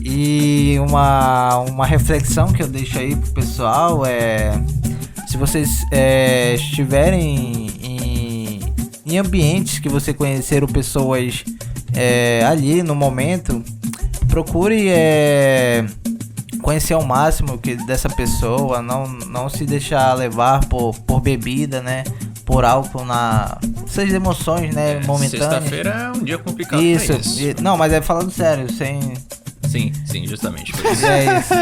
E uma reflexão que eu deixo aí pro pessoal é: se vocês estiverem em ambientes que você conheceram pessoas ali no momento, procure conhecer ao máximo dessa pessoa, não se deixar levar por bebida, né? Por álcool, essas emoções, né, momentâneas. Sexta-feira é um dia complicado. Isso. Não, mas falando sério, sem... Sim, justamente. Por isso. É isso.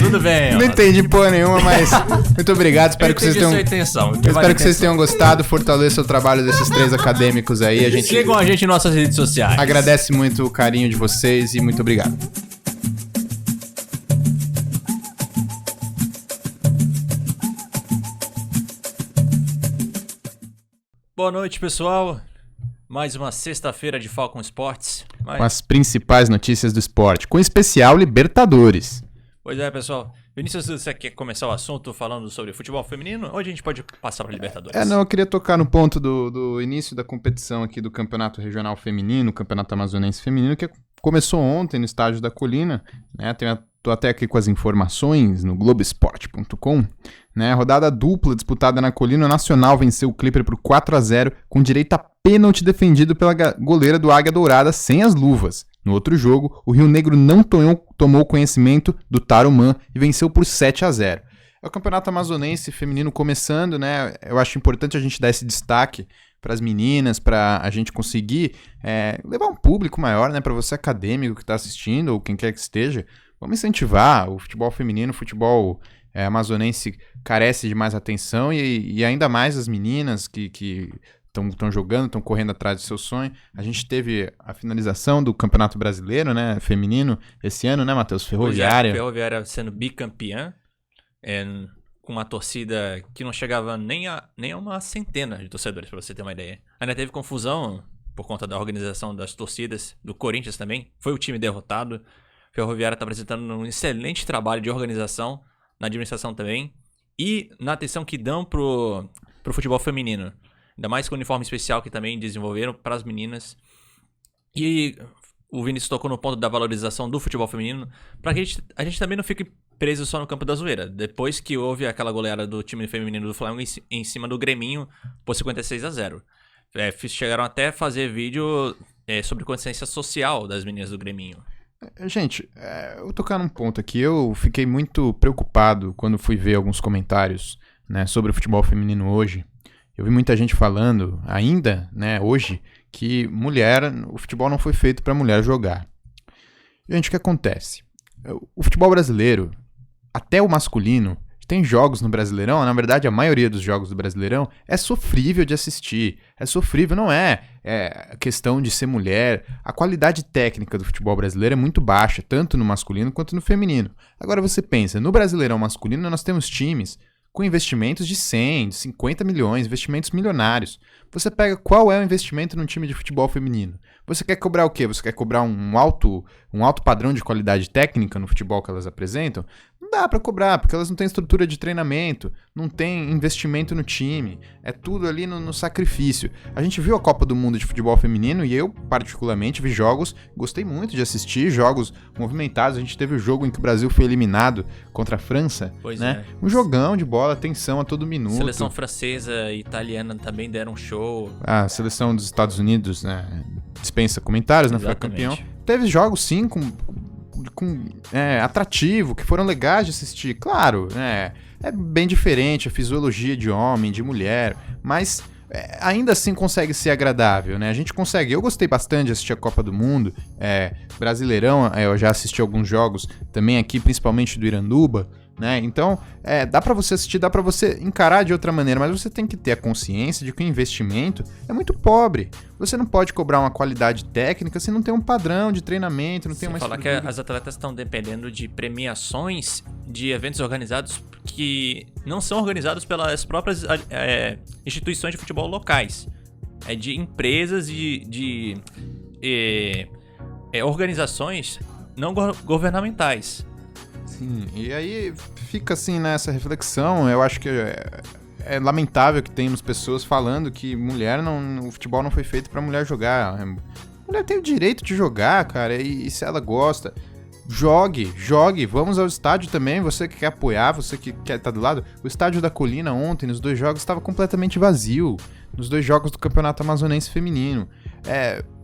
Tudo bem. Não entendi porra nenhuma, mas muito obrigado. Espero que vocês tenham. Espero que vocês tenham gostado. Fortaleça o trabalho desses 3 acadêmicos aí. Sigam a gente em nossas redes sociais. Agradece muito o carinho de vocês e muito obrigado. Boa noite, pessoal. Mais uma sexta-feira de Falcon Sports. Com as principais notícias do esporte, com especial Libertadores. Pois é, pessoal. Vinícius, você quer começar o assunto falando sobre futebol feminino? Ou a gente pode passar para Libertadores? Eu queria tocar no ponto do início da competição aqui do Campeonato Regional Feminino, Campeonato Amazonense Feminino, que começou ontem no estádio da Colina, né? Tô até aqui com as informações no Globoesporte.com. Né? Rodada dupla disputada na Colina, o Nacional venceu o Clipper por 4-0, com direito a pênalti defendido pela goleira do Águia Dourada sem as luvas. No outro jogo, o Rio Negro não tomou conhecimento do Tarumã e venceu por 7-0. É o Campeonato Amazonense Feminino começando, né? Eu acho importante a gente dar esse destaque para as meninas, para a gente conseguir levar um público maior, né? Para você acadêmico que está assistindo ou quem quer que esteja. Vamos incentivar o futebol feminino, o futebol amazonense carece de mais atenção e ainda mais as meninas que estão jogando, estão correndo atrás do seu sonho. A gente teve a finalização do Campeonato Brasileiro, né, feminino, esse ano, né, Matheus? Ferroviária. Ferroviária sendo bicampeã, com uma torcida que não chegava nem a uma centena de torcedores, para você ter uma ideia. Ainda teve confusão por conta da organização das torcidas, do Corinthians também. Foi o time derrotado. Ferroviária está apresentando um excelente trabalho de organização, na administração também, e na atenção que dão pro futebol feminino. Ainda mais com o uniforme especial que também desenvolveram para as meninas. E o Vinícius tocou no ponto da valorização do futebol feminino, para que a gente também não fique preso só no campo da zoeira. Depois que houve aquela goleada do time feminino do Flamengo em cima do Greminho, por 56-0. Chegaram até a fazer vídeo sobre consciência social das meninas do Greminho. Gente, eu vou tocar num ponto aqui. Eu fiquei muito preocupado quando fui ver alguns comentários, né, sobre o futebol feminino hoje. Eu vi muita gente falando ainda, né, hoje, que o futebol não foi feito para mulher jogar. Gente, o que acontece? O futebol brasileiro, até o masculino, tem jogos no Brasileirão, na verdade a maioria dos jogos do Brasileirão é sofrível de assistir, é sofrível, não é questão de ser mulher, a qualidade técnica do futebol brasileiro é muito baixa, tanto no masculino quanto no feminino. Agora você pensa, no Brasileirão masculino nós temos times com investimentos de 100, de 50 milhões, investimentos milionários. Você pega qual é o investimento num time de futebol feminino. Você quer cobrar o quê? Você quer cobrar um alto padrão de qualidade técnica no futebol que elas apresentam? Não dá pra cobrar, porque elas não têm estrutura de treinamento, não tem investimento no time, é tudo ali no sacrifício. A gente viu a Copa do Mundo de futebol feminino e eu, particularmente, vi jogos, gostei muito de assistir, jogos movimentados. A gente teve o jogo em que o Brasil foi eliminado contra a França, pois né? Um jogão de bola, atenção a todo minuto. Seleção francesa e italiana também deram show. A seleção dos Estados Unidos, né, dispensa comentários, né? Foi campeão. Teve jogos, sim, com atrativo, que foram legais de assistir. Claro, né, é bem diferente a fisiologia de homem, de mulher, mas ainda assim consegue ser agradável, né? A gente consegue. Eu gostei bastante de assistir a Copa do Mundo, Brasileirão, eu já assisti alguns jogos também aqui, principalmente do Iranduba, né? Então, dá pra você assistir, dá pra você encarar de outra maneira, mas você tem que ter a consciência de que o investimento é muito pobre. Você não pode cobrar uma qualidade técnica se não tem um padrão de treinamento, não tem uma estrutura. Falar que as atletas estão dependendo de premiações de eventos organizados que não são organizados pelas próprias instituições de futebol locais. É de empresas e de organizações não governamentais. Sim, e aí fica assim nessa reflexão. Eu acho que é lamentável que temos pessoas falando que o futebol não foi feito pra mulher jogar. A mulher tem o direito de jogar, cara, e se ela gosta, jogue, vamos ao estádio também, você que quer apoiar, você que quer estar do lado. O estádio da Colina ontem, nos 2 jogos, estava completamente vazio, nos 2 jogos do Campeonato Amazonense Feminino.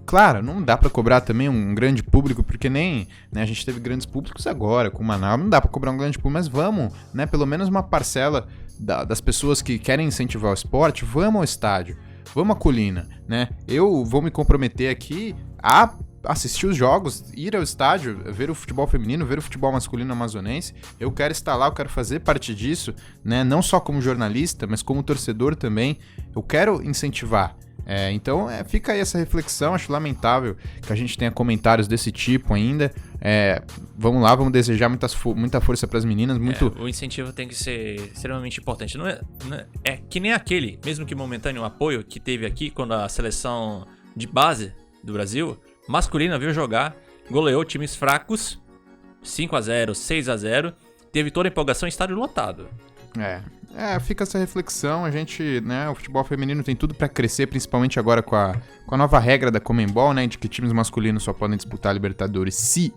Claro, não dá pra cobrar também um grande público, porque nem, né, a gente teve grandes públicos agora com o Manaus, não dá pra cobrar um grande público, mas vamos, né, pelo menos uma parcela das pessoas que querem incentivar o esporte, vamos ao estádio, vamos à Colina, né? Eu vou me comprometer aqui a assistir os jogos, ir ao estádio, ver o futebol feminino, ver o futebol masculino amazonense. Eu quero estar lá, eu quero fazer parte disso, né? Não só como jornalista, mas como torcedor também. Eu quero incentivar. Então fica aí essa reflexão. Acho lamentável que a gente tenha comentários desse tipo ainda. Vamos lá, vamos desejar muita força para as meninas. O incentivo tem que ser extremamente importante. É que nem aquele, mesmo que momentâneo apoio que teve aqui quando a seleção de base do Brasil masculina veio jogar, goleou times fracos 5-0, 6-0, teve toda a empolgação em estádio lotado. Fica essa reflexão. A gente, né, o futebol feminino tem tudo pra crescer, principalmente agora com a nova regra da Conmebol, né, de que times masculinos só podem disputar a Libertadores se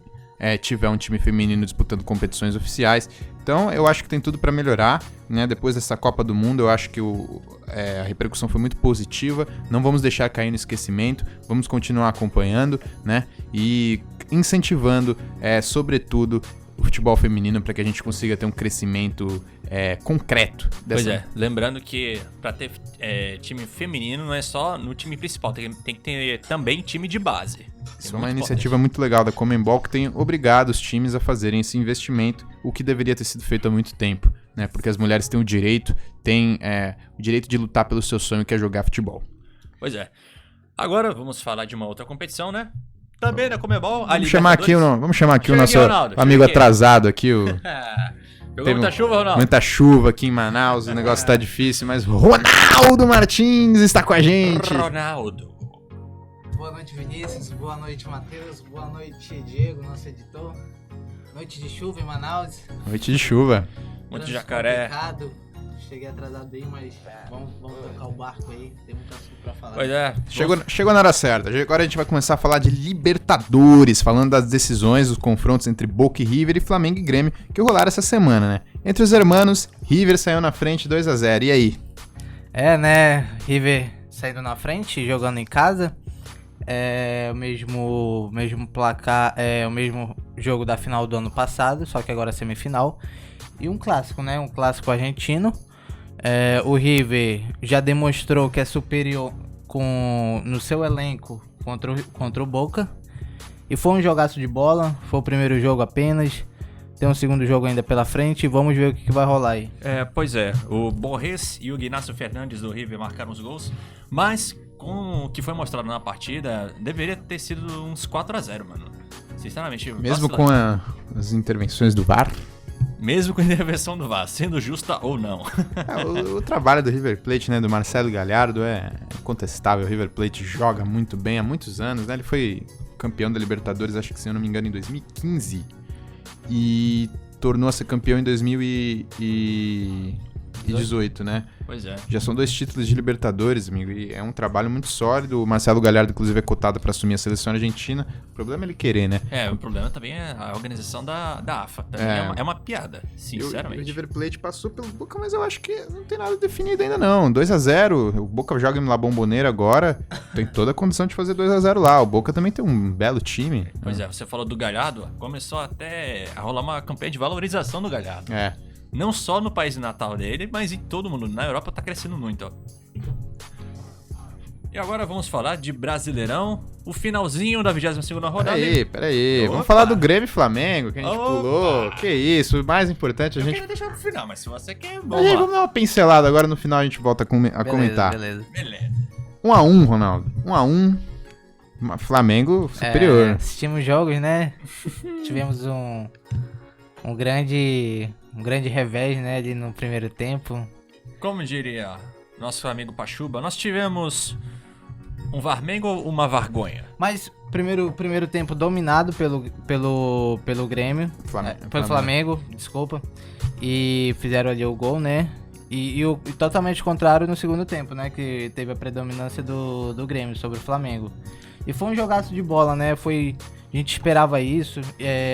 tiver um time feminino disputando competições oficiais. Então eu acho que tem tudo pra melhorar, né? Depois dessa Copa do Mundo, eu acho que a repercussão foi muito positiva. Não vamos deixar cair no esquecimento, vamos continuar acompanhando, né? E incentivando, sobretudo, o futebol feminino para que a gente consiga ter um crescimento concreto. Pois é, lembrando que para ter time feminino não é só no time principal, tem que ter também time de base. Isso é uma iniciativa muito legal da Conmebol, que tem obrigado os times a fazerem esse investimento, o que deveria ter sido feito há muito tempo, né? Porque as mulheres têm o direito de lutar pelo seu sonho, que é jogar futebol. Pois é. Agora vamos falar de uma outra competição, né? Também da Conmebol. Vamos chamar aqui o nosso amigo atrasado aqui. Pegou muita chuva, Ronaldo? Muita chuva aqui em Manaus, o negócio tá difícil, mas Ronaldo Martins está com a gente. Ronaldo. Boa noite, Vinícius. Boa noite, Matheus. Boa noite, Diego, nosso editor. Noite de chuva em Manaus. Noite de chuva. Muito jacaré. Complicado. Cheguei atrasado aí, mas vamos tocar o barco aí. Tem muito assunto pra falar. Pois é. Chegou na hora certa. Agora a gente vai começar a falar de Libertadores, falando das decisões, dos confrontos entre Boca e River e Flamengo e Grêmio, que rolaram essa semana, né? Entre os hermanos, River saiu na frente 2-0. E aí? Né? River saindo na frente, jogando em casa. O mesmo placar, o mesmo jogo da final do ano passado, só que agora semifinal. E um clássico, né? Um clássico argentino. O River já demonstrou que é superior no seu elenco contra o Boca. E foi um jogaço de bola. Foi o primeiro jogo apenas. Tem um segundo jogo ainda pela frente. E vamos ver o que vai rolar aí. Pois é. O Borges e o Ignacio Fernandes do River marcaram os gols. Mas com o que foi mostrado na partida, deveria ter sido uns 4-0, mano. Sinceramente. Mesmo com as intervenções do VAR? Mesmo com a intervenção do VAR, sendo justa ou não. O trabalho do River Plate, né, do Marcelo Gallardo é incontestável. O River Plate joga muito bem há muitos anos, né? Ele foi campeão da Libertadores, acho que se eu não me engano, em 2015. E tornou-se campeão em 2018, né? Pois é. Já são 2 títulos de Libertadores, amigo, e é um trabalho muito sólido. O Marcelo Gallardo, inclusive, é cotado para assumir a seleção argentina. O problema é ele querer, né? O problema também é a organização da AFA. Também é uma piada, sinceramente. O River Plate passou pelo Boca, mas eu acho que não tem nada definido ainda, não. 2-0, o Boca joga em La Bombonera agora, tem toda a condição de fazer 2-0 lá. O Boca também tem um belo time. Pois você falou do Gallardo, começou até a rolar uma campanha de valorização do Gallardo. Não só no país natal dele, mas em todo mundo. Na Europa tá crescendo muito, ó. E agora vamos falar de Brasileirão, o finalzinho da 22ª rodada. Peraí. Vamos falar do Grêmio e Flamengo, que a gente pulou. Que isso, o mais importante a gente... Eu queria deixar pro final, mas se você quer... Vamos dar uma pincelada, agora no final a gente volta a comentar. Beleza. 1-1, Ronaldo. 1-1. Flamengo superior. Assistimos jogos, né? Tivemos um grande revés, né, ali no primeiro tempo. Como diria nosso amigo Pachuba, nós tivemos um Varmengo ou uma vergonha? Mas primeiro tempo dominado pelo Grêmio, pelo Flamengo, desculpa. E fizeram ali o gol, né? E totalmente contrário no segundo tempo, né? Que teve a predominância do Grêmio sobre o Flamengo. E foi um jogaço de bola, né? A gente esperava isso.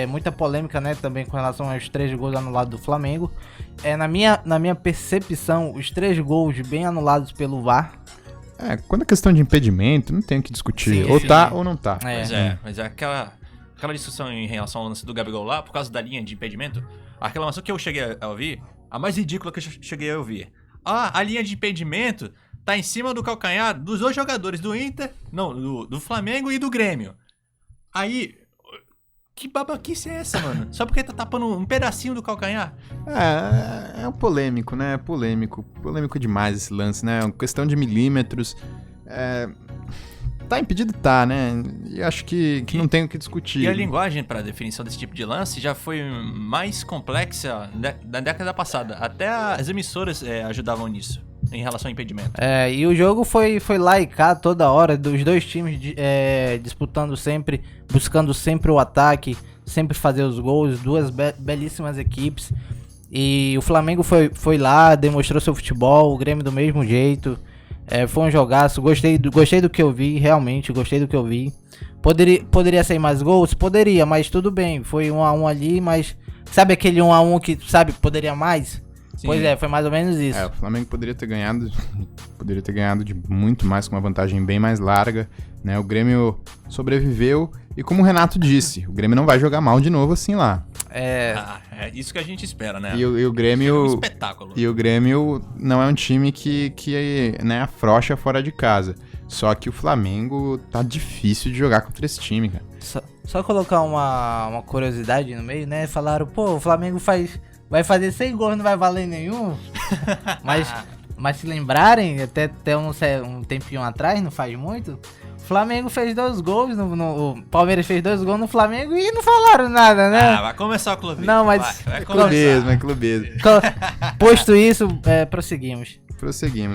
Muita polêmica, né? Também com relação aos 3 gols anulados do Flamengo. Na minha percepção, os 3 gols bem anulados pelo VAR. Quando é questão de impedimento, não tem o que discutir. Sim, ou sim. tá ou não tá. Mas é aquela discussão em relação ao lance do Gabigol lá, por causa da linha de impedimento, a reclamação que eu cheguei a ouvir, a mais ridícula que eu cheguei a ouvir. A linha de impedimento tá em cima do calcanhar dos 2 jogadores do Inter, não, do Flamengo e do Grêmio. Aí, que babaquice é essa, mano? Só porque tá tapando um pedacinho do calcanhar? É um polêmico, né? Polêmico demais esse lance, né? É uma questão de milímetros. Tá impedido, tá, né? E acho que não tem o que discutir. E a linguagem para definição desse tipo de lance já foi mais complexa da década passada. Até as emissoras ajudavam nisso, em relação ao impedimento. E o jogo foi lá e cá toda hora, dos 2 times disputando sempre, buscando sempre o ataque, sempre fazer os gols, 2 belíssimas equipes. E o Flamengo foi lá, demonstrou seu futebol, o Grêmio do mesmo jeito. Foi um jogaço, gostei do que eu vi, realmente gostei do que eu vi. Poderia sair mais gols? Poderia, mas tudo bem, foi 1-1 ali, mas sabe aquele 1-1 que, poderia mais? Sim. Pois foi mais ou menos isso. O Flamengo poderia ter ganhado de muito mais, com uma vantagem bem mais larga, né? O Grêmio sobreviveu e, como o Renato disse, o Grêmio não vai jogar mal de novo assim lá. É isso que a gente espera, né? E o Grêmio... É um espetáculo. E o Grêmio não é um time que né, afrouxa fora de casa. Só que o Flamengo tá difícil de jogar contra esse time, cara. Só colocar uma curiosidade no meio, né? Falaram, o Flamengo vai fazer 100 gols, não vai valer nenhum. mas se lembrarem, até um tempinho atrás, não faz muito... O Flamengo fez 2 gols, o Palmeiras fez 2 gols no Flamengo e não falaram nada, né? Vai começar o clubismo. Não, mas... Vai Clubismo. Posto isso, prosseguimos.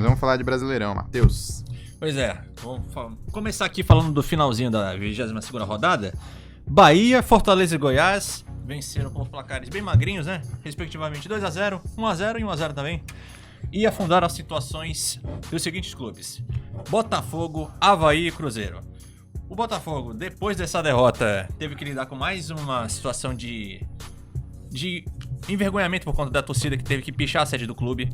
Vamos falar de Brasileirão, Matheus. Pois vamos começar aqui falando do finalzinho da 22ª rodada. Bahia, Fortaleza e Goiás venceram com os placares bem magrinhos, né? Respectivamente 2-0, 1-0 e 1-0 também. E afundaram as situações dos seguintes clubes: Botafogo, Avaí e Cruzeiro. O Botafogo, depois dessa derrota, teve que lidar com mais uma situação de envergonhamento por conta da torcida, que teve que pichar a sede do clube.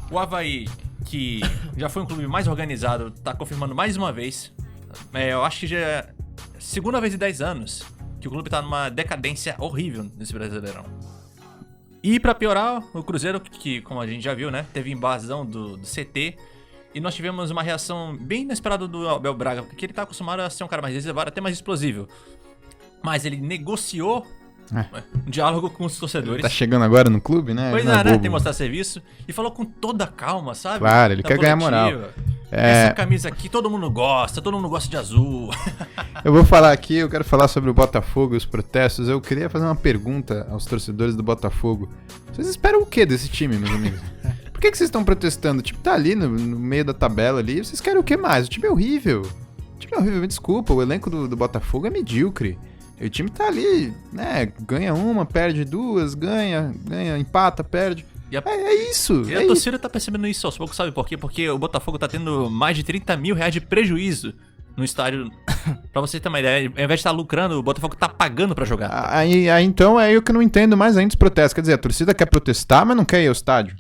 O Avaí, que já foi um clube mais organizado, tá confirmando mais uma vez. Eu acho que já é a segunda vez em 10 anos que o clube tá numa decadência horrível nesse Brasileirão. E pra piorar, o Cruzeiro, que como a gente já viu, né, teve invasão do CT. E nós tivemos uma reação bem inesperada do Abel Braga, porque ele tá acostumado a ser um cara mais reservado, até mais explosivo. Mas ele negociou um diálogo com os torcedores. Ele tá chegando agora no clube, né? Pois é, né? Tem que mostrar serviço. E falou com toda a calma, sabe? Claro, ele quer ganhar moral. Essa camisa aqui, todo mundo gosta de azul. Eu vou falar aqui, eu quero falar sobre o Botafogo e os protestos. Eu queria fazer uma pergunta aos torcedores do Botafogo. Vocês esperam o que desse time, meus amigos? Por que vocês estão protestando? O time tá ali no meio da tabela ali. Vocês querem o que mais? O time é horrível. Me desculpa, o elenco do Botafogo é medíocre. E o time tá ali, né? Ganha uma, perde 2, ganha, empata, perde. É isso. E a torcida tá percebendo isso aos poucos, sabe por quê? Porque o Botafogo tá tendo mais de 30 mil reais de prejuízo no estádio. Pra você ter uma ideia, ao invés de estar lucrando, o Botafogo tá pagando pra jogar. Então é eu que não entendo mais ainda os protestos. Quer dizer, a torcida quer protestar, mas não quer ir ao estádio.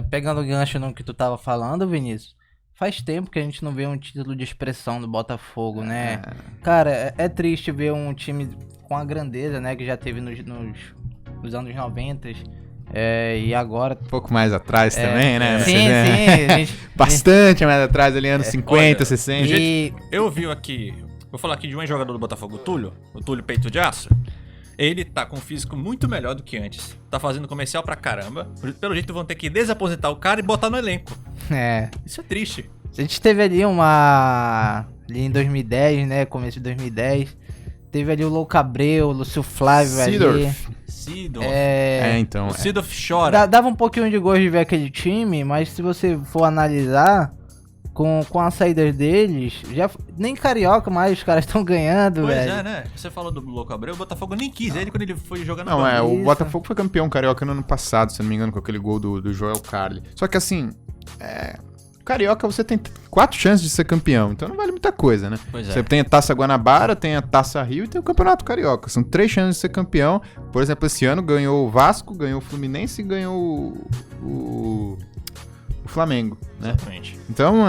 Pegando o gancho no que tu tava falando, Vinícius, faz tempo que a gente não vê um título de expressão do Botafogo, né? Cara, é triste ver um time com a grandeza, né, que já teve nos anos 90. E agora... Um pouco mais atrás também, né? Sim. Bastante mais atrás, ali anos 50, 60. Eu vi aqui... Vou falar aqui de um jogador do Botafogo, o Túlio Peito de Aço. Ele tá com um físico muito melhor do que antes. Tá fazendo comercial pra caramba. Pelo jeito vão ter que desaposentar o cara e botar no elenco. Isso é triste. A gente teve ali ali em 2010, né? Começo de 2010. Teve ali o Louco Abreu, o Lúcio Flávio ali. Seedorf. Então. O Seedorf chora. Dava um pouquinho de gosto de ver aquele time, mas se você for analisar, com a saída deles, já nem Carioca mais os caras estão ganhando, Pois velho. é, né? Você falou do Louco Abreu, o Botafogo nem quis ele quando ele foi jogar no Não, Bahia. o Isso. Botafogo foi campeão carioca no ano passado, se não me engano, com aquele gol do Joel Carli. Só que assim, carioca você tem 4 chances de ser campeão, então não vale muita coisa, né? Pois é. Você tem a Taça Guanabara, tem a Taça Rio e tem o Campeonato Carioca. São 3 chances de ser campeão. Por exemplo, esse ano ganhou o Vasco, ganhou o Fluminense e ganhou o Flamengo, né? Exatamente. Então,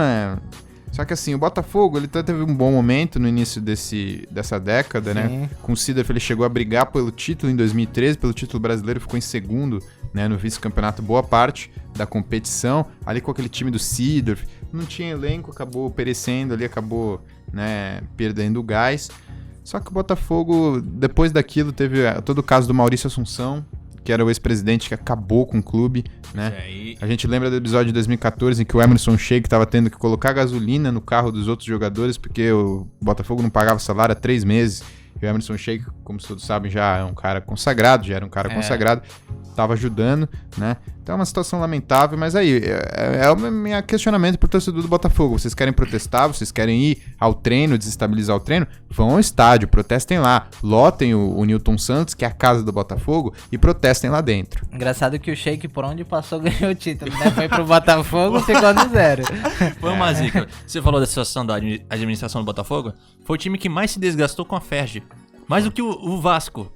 só que assim, o Botafogo, ele teve um bom momento no início dessa década, né? Sim. Com o Seedorf, ele chegou a brigar pelo título em 2013, pelo título brasileiro, ficou em segundo, né, no vice-campeonato, boa parte da competição, ali com aquele time do Seedorf, não tinha elenco, acabou perecendo ali, acabou, né, perdendo o gás. Só que o Botafogo, depois daquilo, teve todo o caso do Maurício Assunção, que era o ex-presidente que acabou com o clube, né? A gente lembra do episódio de 2014 em que o Emerson Sheik estava tendo que colocar gasolina no carro dos outros jogadores porque o Botafogo não pagava salário há 3 meses. E o Emerson Sheik, como todos sabem, já é um cara consagrado, estava ajudando, né? Então é uma situação lamentável, mas aí, é o meu questionamento pro torcedor do Botafogo. Vocês querem protestar, vocês querem ir ao treino, desestabilizar o treino? Vão ao estádio, protestem lá. Lotem o Newton Santos, que é a casa do Botafogo, e protestem lá dentro. Engraçado que o Sheik, por onde passou, ganhou o título, né? Foi pro Botafogo, ficou no 0. Foi uma zica. Você falou da situação da administração do Botafogo? Foi o time que mais se desgastou com a Ferg. Mais do que o Vasco.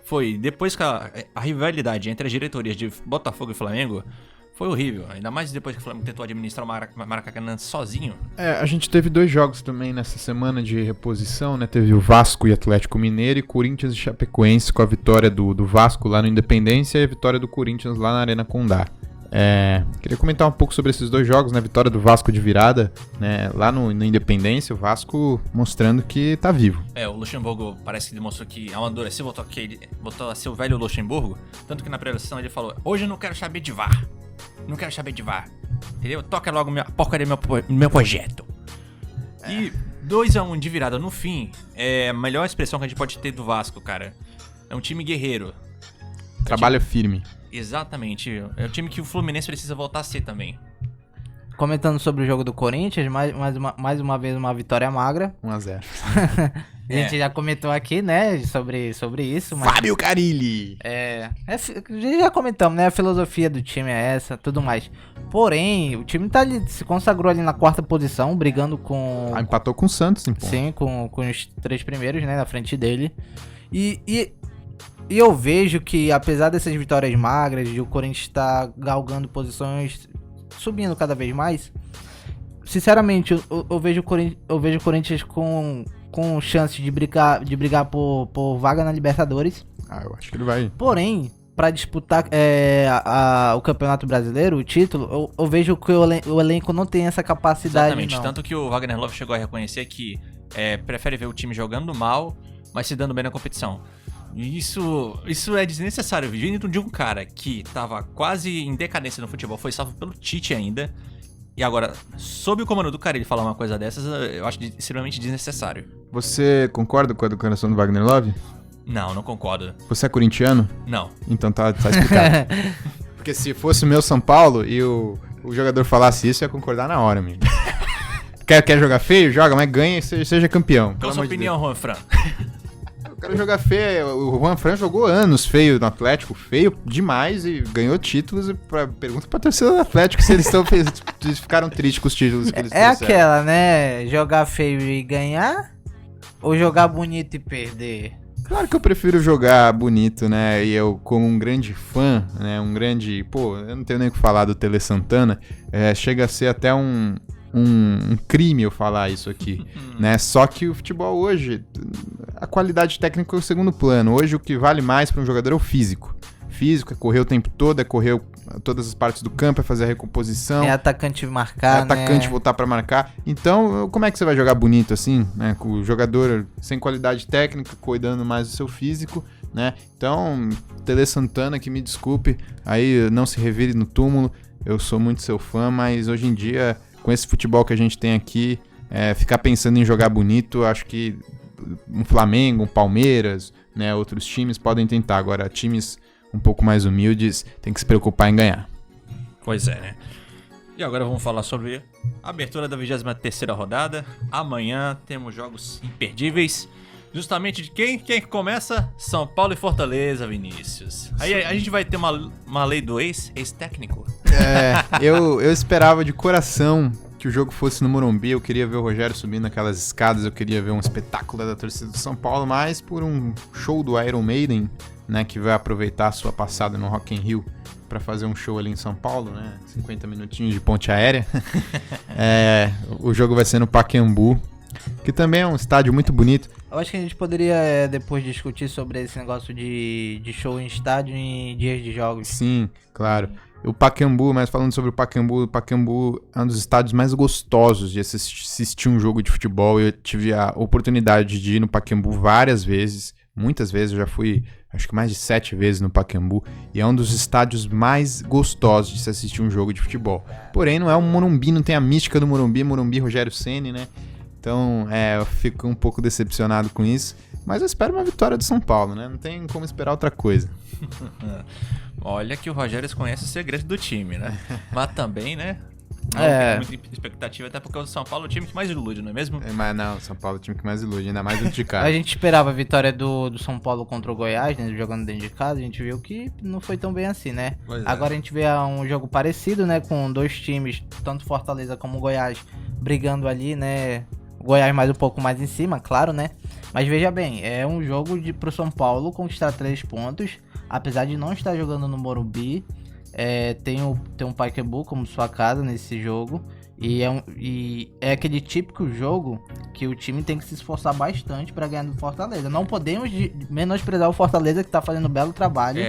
Foi. Depois que a rivalidade entre as diretorias de Botafogo e Flamengo foi horrível. Ainda mais depois que o Flamengo tentou administrar o Maracanã sozinho. A gente teve 2 jogos também nessa semana de reposição, né? Teve o Vasco e Atlético Mineiro e Corinthians e Chapecoense, com a vitória do Vasco lá no Independência e a vitória do Corinthians lá na Arena Condá. Queria comentar um pouco sobre esses 2 jogos, né? Vitória do Vasco de virada, né? Lá no Independência, o Vasco mostrando que tá vivo. O Luxemburgo parece que demonstrou que amadureceu, voltou a ser o velho Luxemburgo. Tanto que na preleção ele falou: hoje eu não quero saber de VAR. Não quero saber de VAR. Entendeu? Toca logo a porcaria do meu projeto. E 2-1 de virada no fim é a melhor expressão que a gente pode ter do Vasco, cara. É um time guerreiro. Trabalha firme. Exatamente. É o time que o Fluminense precisa voltar a ser também. Comentando sobre o jogo do Corinthians, mais uma vez uma vitória magra. 1-0. A gente já comentou aqui, né, sobre isso. Mas Fábio Carilli! já comentamos, né, a filosofia do time é essa, tudo mais. Porém, o time tá ali, se consagrou ali na 4ª posição, brigando com... empatou com o Santos, em ponto. Sim, com os 3 primeiros, né, na frente dele. E eu vejo que, apesar dessas vitórias magras, de o Corinthians estar galgando posições, subindo cada vez mais, sinceramente, eu vejo o Corinthians com chance de brigar por vaga na Libertadores. Eu acho que ele vai. Porém, para disputar o Campeonato Brasileiro, o título, eu vejo que o elenco não tem essa capacidade. Exatamente, não. Tanto que o Wagner Love chegou a reconhecer que prefere ver o time jogando mal, mas se dando bem na competição. Isso é desnecessário. Vindo de um cara que tava quase em decadência no futebol, foi salvo pelo Tite ainda, e agora, sob o comando do cara, ele falar uma coisa dessas, eu acho extremamente desnecessário. Você concorda com a declaração do Wagner Love? Não concordo. Você é corintiano? Não. Então tá explicado. Porque se fosse o meu São Paulo e o jogador falasse isso, eu ia concordar na hora, amigo. Quer jogar feio? Joga, mas ganha e seja campeão. Qual a sua opinião, Juan Fran? Eu quero jogar feio. O Juan Fran jogou anos feio no Atlético, feio demais, e ganhou títulos. E pergunta pra torcida do Atlético se eles ficaram tristes com os títulos que eles trouxeram. Aquela, né? Jogar feio e ganhar? Ou jogar bonito e perder? Claro que eu prefiro jogar bonito, né? E eu, como um grande fã, né? Eu não tenho nem o que falar do Tele Santana. Chega a ser até um crime eu falar isso aqui, né? Só que o futebol hoje, a qualidade técnica é o segundo plano. Hoje o que vale mais para um jogador é o físico. Físico é correr o tempo todo, é correr todas as partes do campo, é fazer a recomposição. É atacante marcar, atacante voltar para marcar. Então, como é que você vai jogar bonito assim, né? Com o jogador sem qualidade técnica, cuidando mais do seu físico, né? Então, Tele Santana, que me desculpe, aí não se revire no túmulo. Eu sou muito seu fã, mas hoje em dia, com esse futebol que a gente tem aqui, ficar pensando em jogar bonito, acho que um Flamengo, um Palmeiras, né, outros times podem tentar. Agora, times um pouco mais humildes tem que se preocupar em ganhar. Pois é, né? E agora vamos falar sobre a abertura da 23ª rodada. Amanhã temos jogos imperdíveis. Justamente de quem? Quem começa? São Paulo e Fortaleza, Vinícius. Aí a gente vai ter uma lei do ex-técnico. Eu esperava de coração que o jogo fosse no Morumbi. Eu queria ver o Rogério subindo aquelas escadas. Eu queria ver um espetáculo da torcida do São Paulo. Mas por um show do Iron Maiden, né, que vai aproveitar a sua passada no Rock in Rio para fazer um show ali em São Paulo, né? 50 minutinhos de ponte aérea. O jogo vai ser no Pacaembu, que também é um estádio muito bonito. Eu acho que a gente poderia depois discutir sobre esse negócio de show em estádio em dias de jogos. Sim, claro. O Pacaembu, mas falando sobre o Pacaembu é um dos estádios mais gostosos de assistir um jogo de futebol. Eu tive a oportunidade de ir no Pacaembu várias vezes, muitas vezes. Eu já fui, acho que mais de 7 vezes no Pacaembu, e é um dos estádios mais gostosos de se assistir um jogo de futebol. Porém, não é um Morumbi, não tem a mística do Morumbi, Rogério Ceni, né? Então, eu fico um pouco decepcionado com isso, mas eu espero uma vitória do São Paulo, né? Não tem como esperar outra coisa. Olha que o Rogério conhece o segredo do time, né? Mas também, né? Não tem muita expectativa, até porque o São Paulo é o time que mais ilude, não é mesmo? Mas não, o São Paulo é o time que mais ilude, ainda mais dentro de casa. A gente esperava a vitória do São Paulo contra o Goiás, né, jogando dentro de casa. A gente viu que não foi tão bem assim, né? Agora a gente vê um jogo parecido, né, com dois times, tanto Fortaleza como o Goiás, brigando ali, né? O Goiás mais um pouco mais em cima, claro, né? Mas veja bem, é um jogo pro São Paulo conquistar 3 pontos, apesar de não estar jogando no Morumbi. Tem um Pacaembu como sua casa nesse jogo, e é aquele típico jogo que o time tem que se esforçar bastante para ganhar do Fortaleza. Não podemos menosprezar o Fortaleza, que tá fazendo um belo trabalho.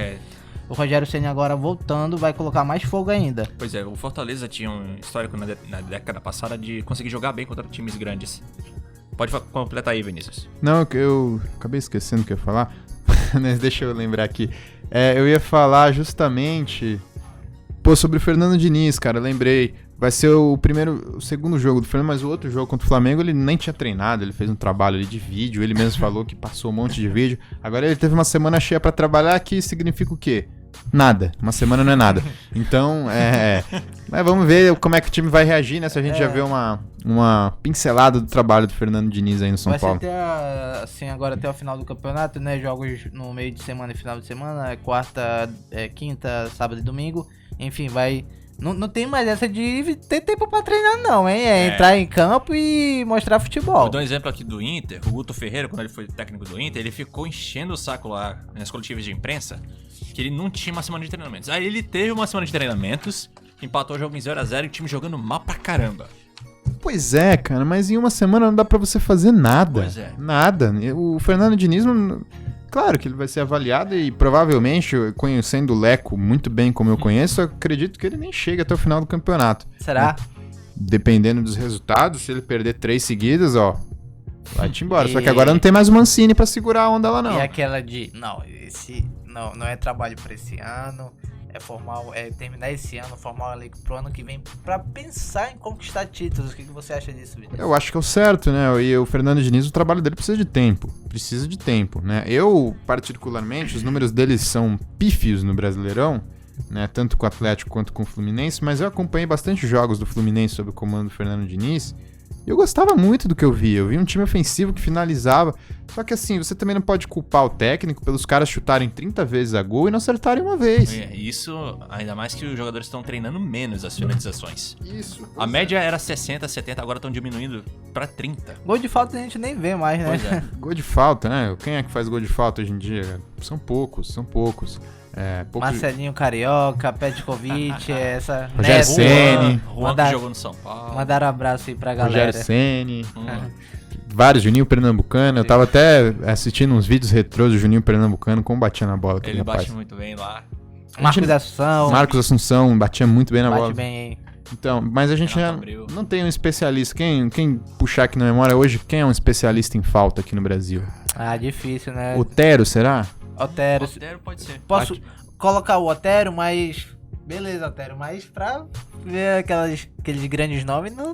O Rogério Ceni agora voltando vai colocar mais fogo ainda. Pois é, o Fortaleza tinha um histórico na década passada de conseguir jogar bem contra times grandes. Pode completar aí, Vinícius. Não, eu acabei esquecendo o que eu ia falar, mas deixa eu lembrar aqui. Eu ia falar justamente sobre o Fernando Diniz, cara, lembrei. Vai ser o segundo jogo do Fernando, mas o outro jogo contra o Flamengo ele nem tinha treinado, ele fez um trabalho ali de vídeo, ele mesmo falou que passou um monte de vídeo. Agora ele teve uma semana cheia pra trabalhar, que significa o quê? Nada. Uma semana não é nada. Então, mas vamos ver como é que o time vai reagir, né? Se a gente já vê uma pincelada do trabalho do Fernando Diniz aí no São Paulo. Vai ser assim, agora até o final do campeonato, né? Jogos no meio de semana e final de semana, quarta, quinta, sábado e domingo. Enfim, vai... Não tem mais essa de ter tempo pra treinar, não, hein? Entrar em campo e mostrar futebol. Vou dar um exemplo aqui do Inter. O Guto Ferreira, quando ele foi técnico do Inter, ele ficou enchendo o saco lá nas coletivas de imprensa que ele não tinha uma semana de treinamentos. Aí ele teve uma semana de treinamentos, empatou o jogo em 0x0 e o time jogando mal pra caramba. Pois é, cara, mas em uma semana não dá pra você fazer nada. Pois é. Nada. O Fernando Diniz, claro que ele vai ser avaliado e provavelmente, conhecendo o Leco muito bem como eu conheço, eu acredito que ele nem chega até o final do campeonato. Será? Dependendo dos resultados, se ele perder 3 seguidas, vai-te embora. Só que agora não tem mais o Mancini pra segurar a onda lá, não. E aquela de, não é trabalho pra esse ano, terminar esse ano, formar uma liga pro ano que vem pra pensar em conquistar títulos. O que você acha disso, Vitor? Eu acho que é o certo, né? E o Fernando Diniz, o trabalho dele precisa de tempo, né? Eu, particularmente, os números dele são pífios no Brasileirão, né? Tanto com o Atlético quanto com o Fluminense, mas eu acompanhei bastante jogos do Fluminense sob o comando do Fernando Diniz. E eu gostava muito do que eu vi. Eu vi um time ofensivo que finalizava. Só que assim, você também não pode culpar o técnico pelos caras chutarem 30 vezes a gol e não acertarem uma vez. Isso, ainda mais que os jogadores estão treinando menos as finalizações. Isso. A média era 60, 70, agora estão diminuindo pra 30. Gol de falta a gente nem vê mais, né? Pois é. Gol de falta, né? Quem é que faz gol de falta hoje em dia? São poucos. Marcelinho Carioca, Petkovic, essa... Rogério Ceni. Juan que jogou no São Paulo. Mandaram um abraço aí pra galera. Rogério Ceni. Vários, Juninho Pernambucano. Eu tava até assistindo uns vídeos retrôs do Juninho Pernambucano, como batia na bola. Ele bate muito bem lá. Marcos Assunção batia muito bem na bola. Bate bem aí. Então, mas a gente não tem um especialista. Quem puxar aqui na memória hoje, quem é um especialista em falta aqui no Brasil? Difícil, né? Otero, será? Otero Pode ser. Posso colocar o Otero, mas Beleza, Altério, mas pra ver aqueles grandes nomes, não.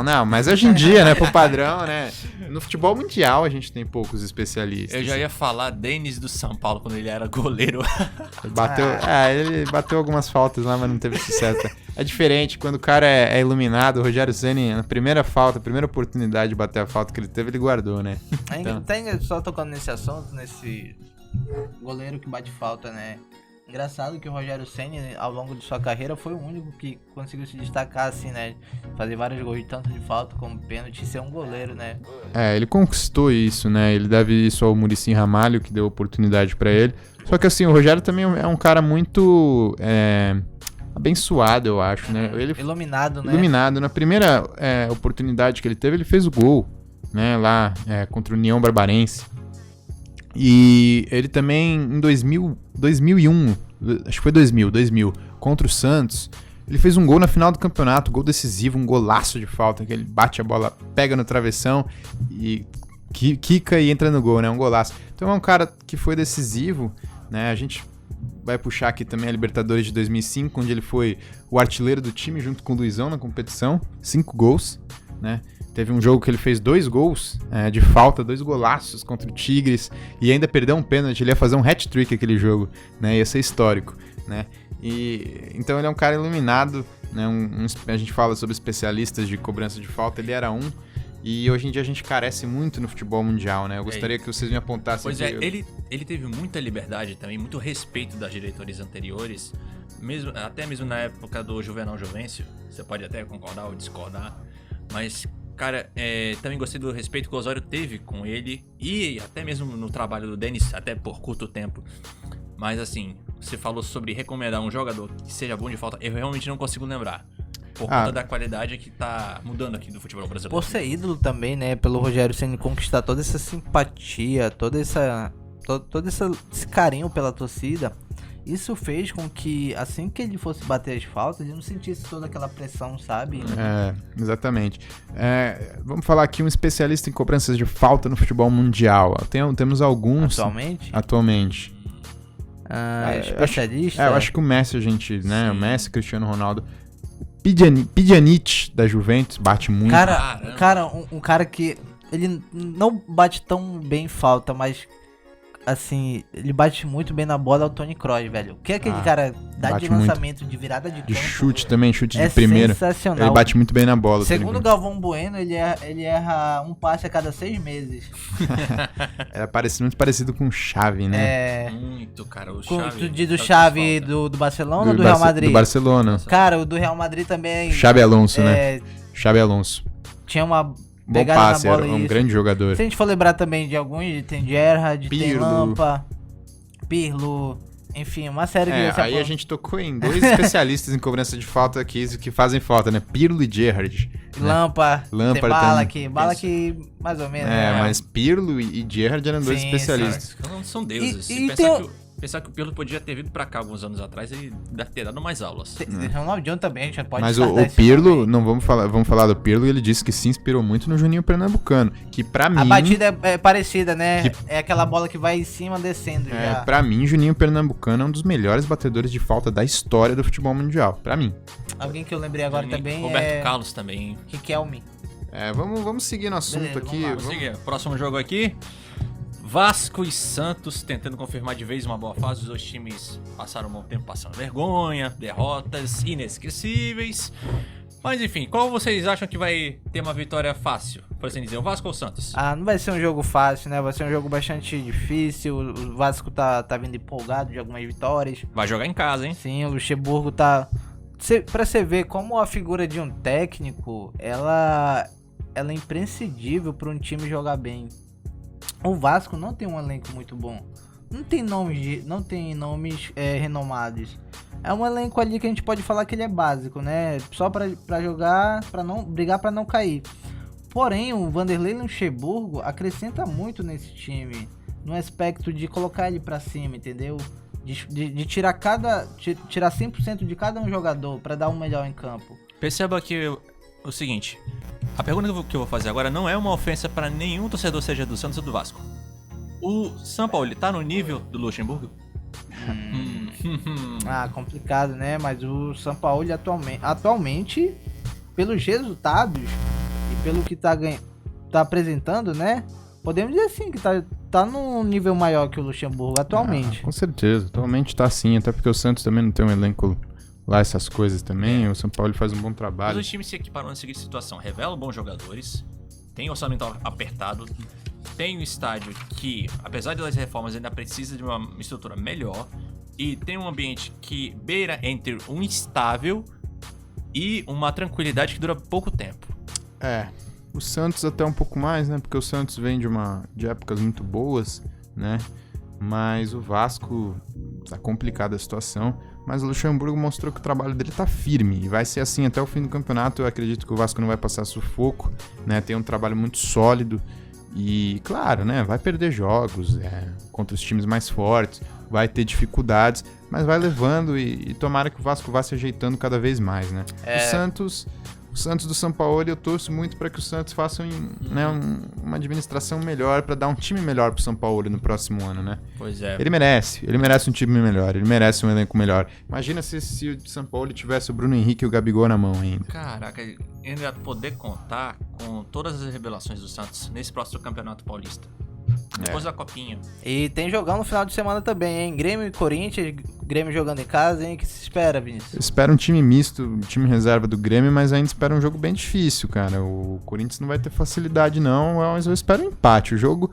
Não, mas hoje em dia, né, pro padrão, né, no futebol mundial a gente tem poucos especialistas. Eu já ia falar Denis do São Paulo quando ele era goleiro. Ele bateu algumas faltas lá, mas não teve sucesso. É diferente, quando o cara é iluminado, o Rogério Ceni, na primeira oportunidade de bater a falta que ele teve, ele guardou, né? Então. Só tocando nesse assunto, nesse goleiro que bate falta, né? Engraçado que o Rogério Ceni, ao longo de sua carreira, foi o único que conseguiu se destacar assim, né? Fazer vários gols, tanto de falta como pênalti, e ser um goleiro, né? Ele conquistou isso, né? Ele deve isso ao Muricy Ramalho, que deu oportunidade pra ele. Só que assim, o Rogério também é um cara muito abençoado, eu acho, né? Ele Iluminado, né? Iluminado. Na primeira oportunidade que ele teve, ele fez o gol, né? Lá contra o União Barbarense. E ele também, em 2001, acho que foi 2000, contra o Santos, ele fez um gol na final do campeonato, gol decisivo, um golaço de falta, que ele bate a bola, pega no travessão e quica e entra no gol, né? Um golaço. Então é um cara que foi decisivo, né? A gente vai puxar aqui também a Libertadores de 2005, onde ele foi o artilheiro do time junto com o Luizão na competição, 5 gols, né? Teve um jogo que ele fez 2 gols de falta, 2 golaços contra o Tigres e ainda perdeu um pênalti. Ele ia fazer um hat-trick aquele jogo, né? Ia ser histórico, né? Então ele é um cara iluminado, né? A gente fala sobre especialistas de cobrança de falta, ele era um. E hoje em dia a gente carece muito no futebol mundial, né? Eu gostaria que vocês me apontassem. Pois ele teve muita liberdade também, muito respeito das diretores anteriores, até mesmo na época do Juvenal Juvencio. Você pode até concordar ou discordar, mas... Cara, também gostei do respeito que o Osório teve com ele e até mesmo no trabalho do Denis, até por curto tempo. Mas assim, você falou sobre recomendar um jogador que seja bom de falta, eu realmente não consigo lembrar. Por conta da qualidade que tá mudando aqui do futebol brasileiro. Por ser ídolo também, né, pelo Rogério Ceni conquistar toda essa simpatia, todo esse carinho pela torcida. Isso fez com que, assim que ele fosse bater as faltas, ele não sentisse toda aquela pressão, sabe? Exatamente. Vamos falar aqui um especialista em cobranças de falta no futebol mundial. Temos alguns... Atualmente. Especialista? Eu acho que o Messi, né? Sim. O Messi, Cristiano Ronaldo. Pjanic, da Juventus, bate muito. Um cara que... Ele não bate tão bem falta, mas... Assim, ele bate muito bem na bola, é o Toni Kroos, velho. O que aquele cara dá de lançamento, muito. De virada de campo... De chute também, chute de primeira. Sensacional. Ele bate muito bem na bola. Segundo o Galvão Bueno, ele erra um passe a cada 6 meses. Era muito parecido com o Xavi, né? Muito, cara. O Xavi... Do Xavi do Barcelona ou do Real Madrid? Do Barcelona. Cara, o do Real Madrid também... Xabi Alonso, né? Xabi Alonso. Tinha uma... Bom passe, era um grande jogador. Se a gente for lembrar também de alguns, tem Gerrard, tem Lampa, Pirlo, enfim, uma série de... Aí a gente tocou em 2 especialistas em cobrança de falta aqui que fazem falta, né? Pirlo e Gerrard. Lampa, tem Bala que mais ou menos. Mas Pirlo e Gerrard eram 2 especialistas. São deuses. Pensar que o Pirlo podia ter vindo pra cá alguns anos atrás e deve ter dado mais aulas. Ronaldinho também, a gente pode... Mas o Pirlo, vamos falar do Pirlo, ele disse que se inspirou muito no Juninho Pernambucano, que pra mim... A batida é parecida, né? É aquela bola que vai em cima, descendo já. Pra mim, Juninho Pernambucano é um dos melhores batedores de falta da história do futebol mundial, pra mim. Alguém que eu lembrei agora também Roberto Carlos também. Riquelme. Vamos seguir no assunto aqui. Vamos seguir. Próximo jogo aqui... Vasco e Santos tentando confirmar de vez uma boa fase. Os 2 times passaram um bom tempo passando vergonha, derrotas inesquecíveis. Mas enfim, qual vocês acham que vai ter uma vitória fácil? Por assim dizer, o Vasco ou o Santos? Não vai ser um jogo fácil, né? Vai ser um jogo bastante difícil. O Vasco tá vindo empolgado de algumas vitórias. Vai jogar em casa, hein? Sim, o Luxemburgo tá... Pra você ver como a figura de um técnico, ela é imprescindível para um time jogar bem. O Vasco não tem um elenco muito bom. Não tem nomes renomados. É um elenco ali que a gente pode falar que ele é básico, né? Só pra jogar, pra não brigar pra não cair. Porém, o Vanderlei Luxemburgo acrescenta muito nesse time. No aspecto de colocar ele pra cima, entendeu? De tirar 100% de cada um jogador pra dar o melhor em campo. Perceba que o seguinte... A pergunta que eu vou fazer agora não é uma ofensa para nenhum torcedor, seja do Santos ou do Vasco. O São Paulo tá no nível do Luxemburgo? Complicado, né? Mas o Sampaoli atualmente, pelos resultados e pelo que tá apresentando, né? Podemos dizer assim, que tá num nível maior que o Luxemburgo atualmente. Com certeza, atualmente tá sim, até porque o Santos também não tem um elenco lá, essas coisas também. O São Paulo faz um bom trabalho. Mas os times se equiparam na seguinte situação: revela bons jogadores, tem orçamento apertado, tem um estádio que, apesar das reformas, ainda precisa de uma estrutura melhor, e tem um ambiente que beira entre um instável e uma tranquilidade que dura pouco tempo. O Santos até um pouco mais, né? Porque o Santos vem de épocas muito boas, né? Mas o Vasco tá complicada a situação. Mas o Luxemburgo mostrou que o trabalho dele tá firme. E vai ser assim até o fim do campeonato. Eu acredito que o Vasco não vai passar sufoco, né? Tem um trabalho muito sólido. E, claro, né? Vai perder jogos contra os times mais fortes. Vai ter dificuldades. Mas vai levando e tomara que o Vasco vá se ajeitando cada vez mais, né? O Santos do Sampaoli, eu torço muito para que o Santos faça uma administração melhor, para dar um time melhor pro Sampaoli no próximo ano, né? Pois é. Ele merece um time melhor, ele merece um elenco melhor. Imagina se o Sampaoli tivesse o Bruno Henrique e o Gabigol na mão ainda. Caraca, ainda poder contar com todas as revelações do Santos nesse próximo Campeonato Paulista. Depois da Copinha. E tem jogão no final de semana também, hein? Grêmio e Corinthians, Grêmio jogando em casa, hein? O que se espera, Vinícius? Eu espero um time misto, um time reserva do Grêmio, mas ainda espero um jogo bem difícil, cara. O Corinthians não vai ter facilidade, não, mas eu espero um empate. O jogo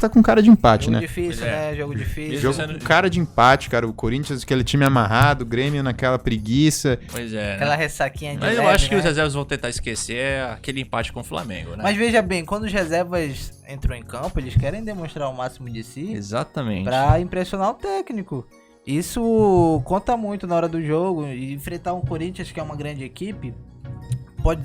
tá com cara de empate, jogo né? Difícil, né? Jogo difícil. Jogo com cara de empate, cara. O Corinthians, aquele time amarrado, o Grêmio naquela preguiça. Pois é. Aquela ressaquinha de Mas leve, eu acho que né? os reservas vão tentar esquecer aquele empate com o Flamengo, né? Mas veja bem, quando os reservas entram em campo, eles querem demonstrar o máximo de si Exatamente. pra impressionar o técnico. Isso conta muito na hora do jogo. E enfrentar um Corinthians, que é uma grande equipe,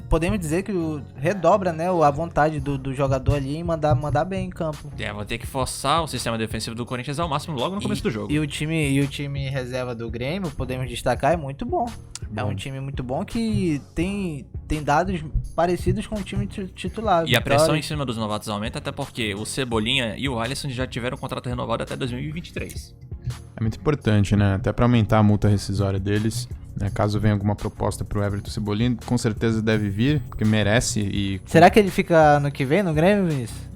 podemos dizer que redobra, né, a vontade do jogador ali em mandar bem em campo. Vão ter que forçar o sistema defensivo do Corinthians ao máximo logo no começo do jogo. E o time reserva do Grêmio, podemos destacar, é muito bom. É um time muito bom que tem dados parecidos com o time titular. E a pressão em cima dos novatos aumenta, até porque o Cebolinha e o Alisson já tiveram um contrato renovado até 2023. É muito importante, né? Até pra aumentar a multa rescisória deles, né? Caso venha alguma proposta pro Everton Cebolinha, com certeza deve vir, porque merece e... Será que ele fica ano que vem no Grêmio, Vinícius?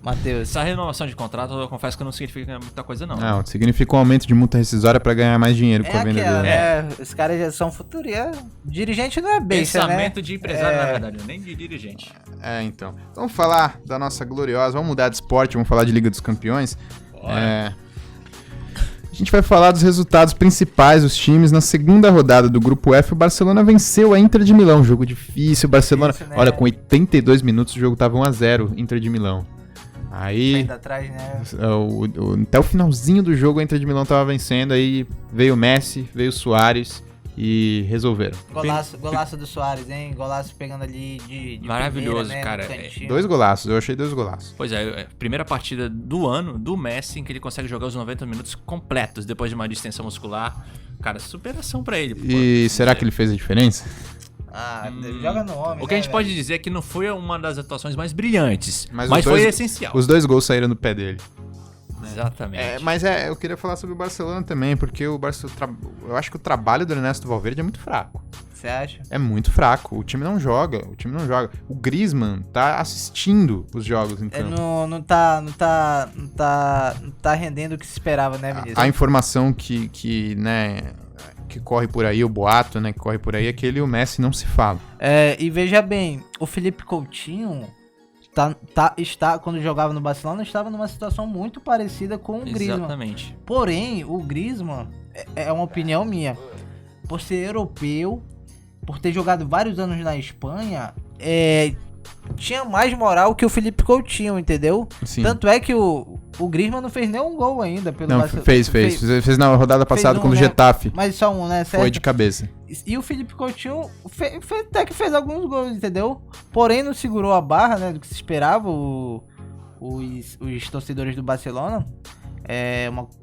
Matheus. Essa renovação de contrato, eu confesso que não significa muita coisa, não. Não, significa um aumento de multa rescisória pra ganhar mais dinheiro com a venda dele. Os caras já são futuria. Dirigente não é besta, né? Pensamento de empresário, na verdade, nem de dirigente. Então. Vamos falar da nossa gloriosa, vamos mudar de esporte, vamos falar de Liga dos Campeões. A gente vai falar dos resultados principais dos times. Na segunda rodada do Grupo F, o Barcelona venceu a Inter de Milão. Jogo difícil, o Barcelona... Isso, né? Olha, com 82 minutos o jogo tava 1-0, Inter de Milão. Aí, Ainda atrás, né? até o finalzinho do jogo, a Inter de Milão tava vencendo. Aí veio o Messi, veio o Suárez e resolveram. Golaço do Suárez, hein? Golaço pegando ali de Maravilhoso, primeira, né? cara. 2 golaços, eu achei 2 golaços. Pois é, primeira partida do ano do Messi em que ele consegue jogar os 90 minutos completos depois de uma distensão muscular. Cara, superação pra ele. E será que ele fez a diferença? Joga no homem. O que a gente pode dizer é que não foi uma das atuações mais brilhantes, mas os foi dois- essencial. Os 2 gols saíram do pé dele. Exatamente. Mas eu queria falar sobre o Barcelona também, porque eu acho que o trabalho do Ernesto Valverde é muito fraco. Você acha? É muito fraco. O time não joga. O Griezmann tá assistindo os jogos em campo. Não tá rendendo o que se esperava, né, Vinícius? A informação que corre por aí, o boato, né, que corre por aí é que ele e o Messi não se falam. E veja bem, o Felipe Coutinho quando jogava no Barcelona, estava numa situação muito parecida com o Griezmann. Exatamente. Porém, o Griezmann, é uma opinião minha, por ser europeu, por ter jogado vários anos na Espanha, tinha mais moral que o Felipe Coutinho, entendeu? Sim. Tanto é que o Griezmann não fez nenhum gol ainda pelo Não, Barcelona. fez na rodada passada um, contra o né? Getafe. Mas só um, né? Certo? Foi de cabeça. E o Felipe Coutinho até que fez alguns gols, entendeu? Porém, não segurou a barra, né, do que se esperava os torcedores do Barcelona.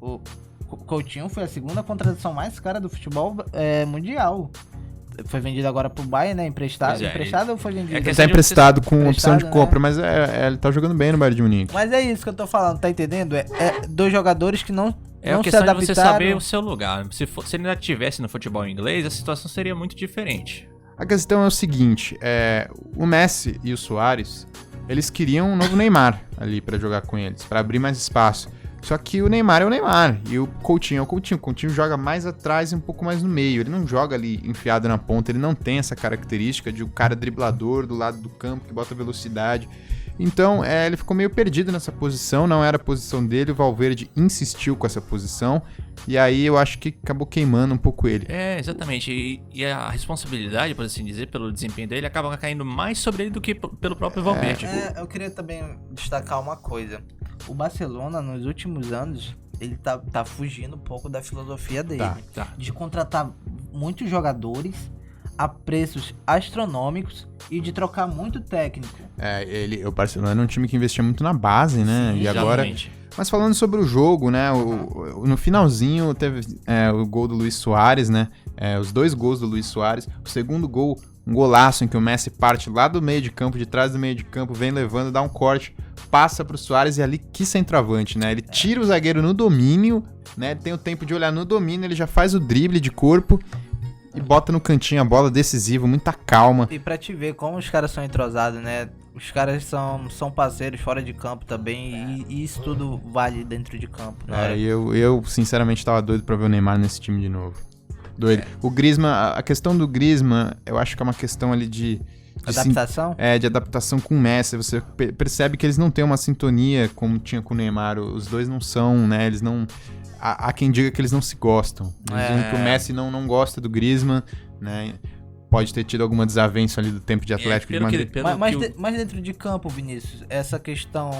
O Coutinho foi a segunda contratação mais cara do futebol mundial. Foi vendido agora pro Bayern, né? Emprestado. Pois é, Emprestado ou foi vendido? Ele tá emprestado com opção de né? compra, mas ele tá jogando bem no Bayern de Munique. Mas é isso que eu tô falando, tá entendendo? 2 jogadores que não É a questão de você saber o seu lugar. Se ele ainda estivesse no futebol inglês, a situação seria muito diferente. A questão é o seguinte, o Messi e o Suárez, eles queriam um novo Neymar ali pra jogar com eles, pra abrir mais espaço. Só que o Neymar é o Neymar e o Coutinho é o Coutinho. O Coutinho joga mais atrás e um pouco mais no meio. Ele não joga ali enfiado na ponta, ele não tem essa característica de um cara driblador do lado do campo que bota velocidade. Então, ele ficou meio perdido nessa posição, não era a posição dele, o Valverde insistiu com essa posição, e aí eu acho que acabou queimando um pouco ele. Exatamente, e a responsabilidade, por assim dizer, pelo desempenho dele, acaba caindo mais sobre ele do que pelo próprio Valverde. Eu queria também destacar uma coisa, o Barcelona, nos últimos anos, ele tá fugindo um pouco da filosofia dele, de contratar muitos jogadores a preços astronômicos e de trocar muito técnico. O Barcelona era um time que investia muito na base, né? Sim, e agora. Mas falando sobre o jogo, né? No finalzinho teve o gol do Luis Suárez, né? Os 2 gols do Luis Suárez. O segundo gol, um golaço em que o Messi parte lá do meio de campo, de trás do meio de campo, vem levando, dá um corte, passa pro Suárez e ali que centroavante, né? Ele tira o zagueiro no domínio, né? Tem o tempo de olhar no domínio, ele já faz o drible de corpo e bota no cantinho a bola, decisivo, muita calma. E pra te ver como os caras são entrosados, né? Os caras são parceiros fora de campo também, e isso tudo vale dentro de campo, né? Eu sinceramente tava doido pra ver o Neymar nesse time de novo. Doido. O Griezmann, a questão do Griezmann, eu acho que é uma questão ali de adaptação? De adaptação com o Messi. Você percebe que eles não têm uma sintonia como tinha com o Neymar. Os dois não são, né? Eles não... Há quem diga que eles não se gostam. Que o Messi não gosta do Griezmann, né? Pode ter tido alguma desavença ali do tempo de Atlético de Madrid. Mas dentro de campo, Vinícius, essa questão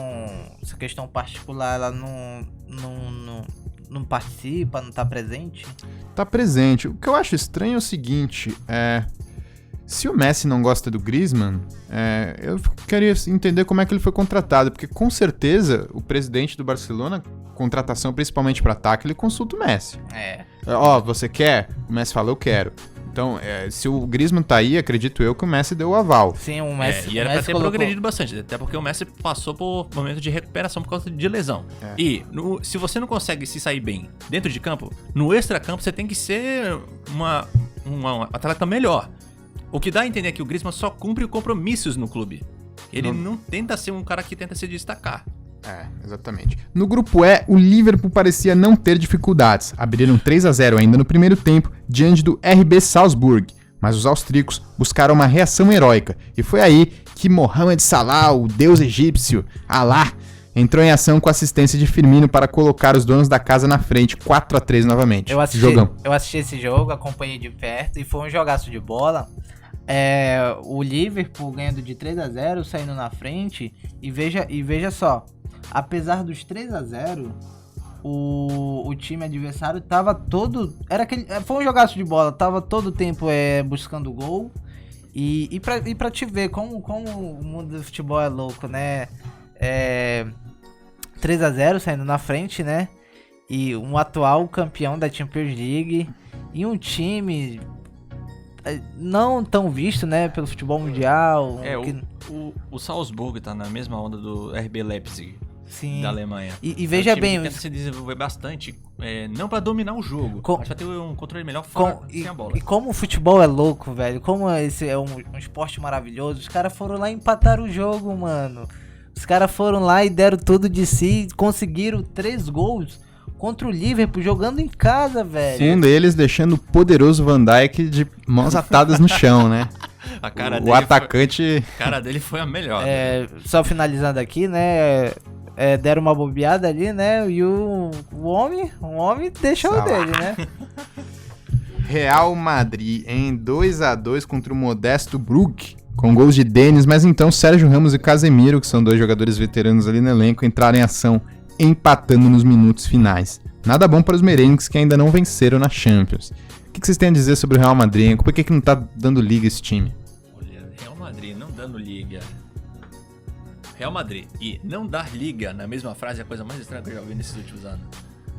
particular, ela não participa, não tá presente? Tá presente. O que eu acho estranho é o seguinte, se o Messi não gosta do Griezmann, eu queria entender como é que ele foi contratado, porque com certeza o presidente do Barcelona, contratação principalmente para ataque, ele consulta o Messi. Você quer? O Messi fala, eu quero. Então, se o Griezmann tá aí, acredito eu que o Messi deu o aval. Sim, o Messi. E era pra ter progredido bastante, até porque o Messi passou por momento de recuperação por causa de lesão. E se você não consegue se sair bem dentro de campo, no extra-campo você tem que ser um atleta melhor. O que dá a entender é que o Griezmann só cumpre compromissos no clube. Ele não tenta ser um cara que tenta se destacar. Exatamente. No grupo E, o Liverpool parecia não ter dificuldades. Abriram 3-0 ainda no primeiro tempo, diante do RB Salzburg. Mas os austríacos buscaram uma reação heróica. E foi aí que Mohamed Salah, o deus egípcio, Alá, entrou em ação com assistência de Firmino para colocar os donos da casa na frente, 4-3 novamente. Eu assisti esse jogo, acompanhei de perto e foi um jogaço de bola. O Liverpool ganhando de 3-0, saindo na frente, e veja só, apesar dos 3-0, o time adversário tava todo... Foi um jogaço de bola, tava todo o tempo buscando gol. E pra te ver como o mundo do futebol é louco, né? 3-0 saindo na frente, né? E um atual campeão da Champions League. E um time não tão visto, né? Pelo futebol mundial. O Salzburg tá na mesma onda do RB Leipzig. Sim. Da Alemanha. E veja bem... Ele tenta se desenvolver bastante, não pra dominar o jogo, mas pra ter um controle melhor sem a bola. E como o futebol é louco, velho, como esse é um esporte maravilhoso, os caras foram lá e empataram o jogo, mano. Os caras foram lá e deram tudo de si, conseguiram 3 gols contra o Liverpool, jogando em casa, velho. Um deles deixando o poderoso Van Dijk de mãos atadas no chão, né? O atacante... A cara dele foi a melhor. Só finalizando aqui, né... deram uma bobeada ali, né? E o homem deixou o dele, né? Real Madrid em 2-2 contra o modesto Brugge, com gols de Denis, mas então Sérgio Ramos e Casemiro, que são 2 jogadores veteranos ali no elenco, entraram em ação, empatando nos minutos finais. Nada bom para os merengues que ainda não venceram na Champions. O que vocês têm a dizer sobre o Real Madrid? Por que não tá dando liga esse time? Olha, Real Madrid não dando liga... Real Madrid e não dar liga na mesma frase é a coisa mais estranha que eu já ouvi nesses últimos anos.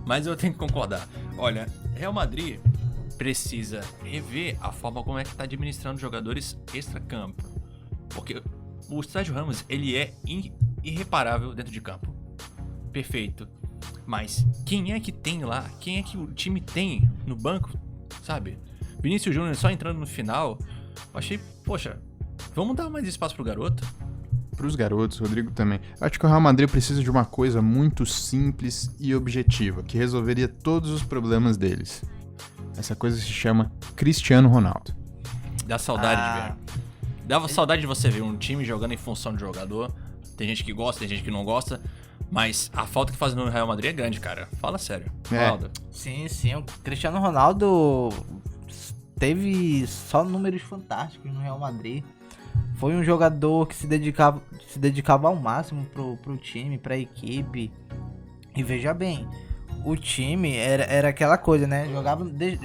Mas eu tenho que concordar. Olha, Real Madrid precisa rever a forma como é que tá administrando jogadores extra-campo. Porque o Sérgio Ramos, ele é irreparável dentro de campo. Perfeito. Mas quem é que tem lá? Quem é que o time tem no banco, sabe? Vinícius Júnior só entrando no final. Eu achei, poxa, vamos dar mais espaço pro garoto? Pros garotos, Rodrigo também. Acho que o Real Madrid precisa de uma coisa muito simples e objetiva, que resolveria todos os problemas deles. Essa coisa se chama Cristiano Ronaldo. Dá saudade de ver. Dava saudade de você ver um time jogando em função de jogador. Tem gente que gosta, tem gente que não gosta. Mas a falta que faz no Real Madrid é grande, cara. Fala sério. Ronaldo. Sim, o Cristiano Ronaldo teve só números fantásticos no Real Madrid. Foi um jogador que se dedicava ao máximo pro time, pra equipe. E veja bem, o time era aquela coisa, né?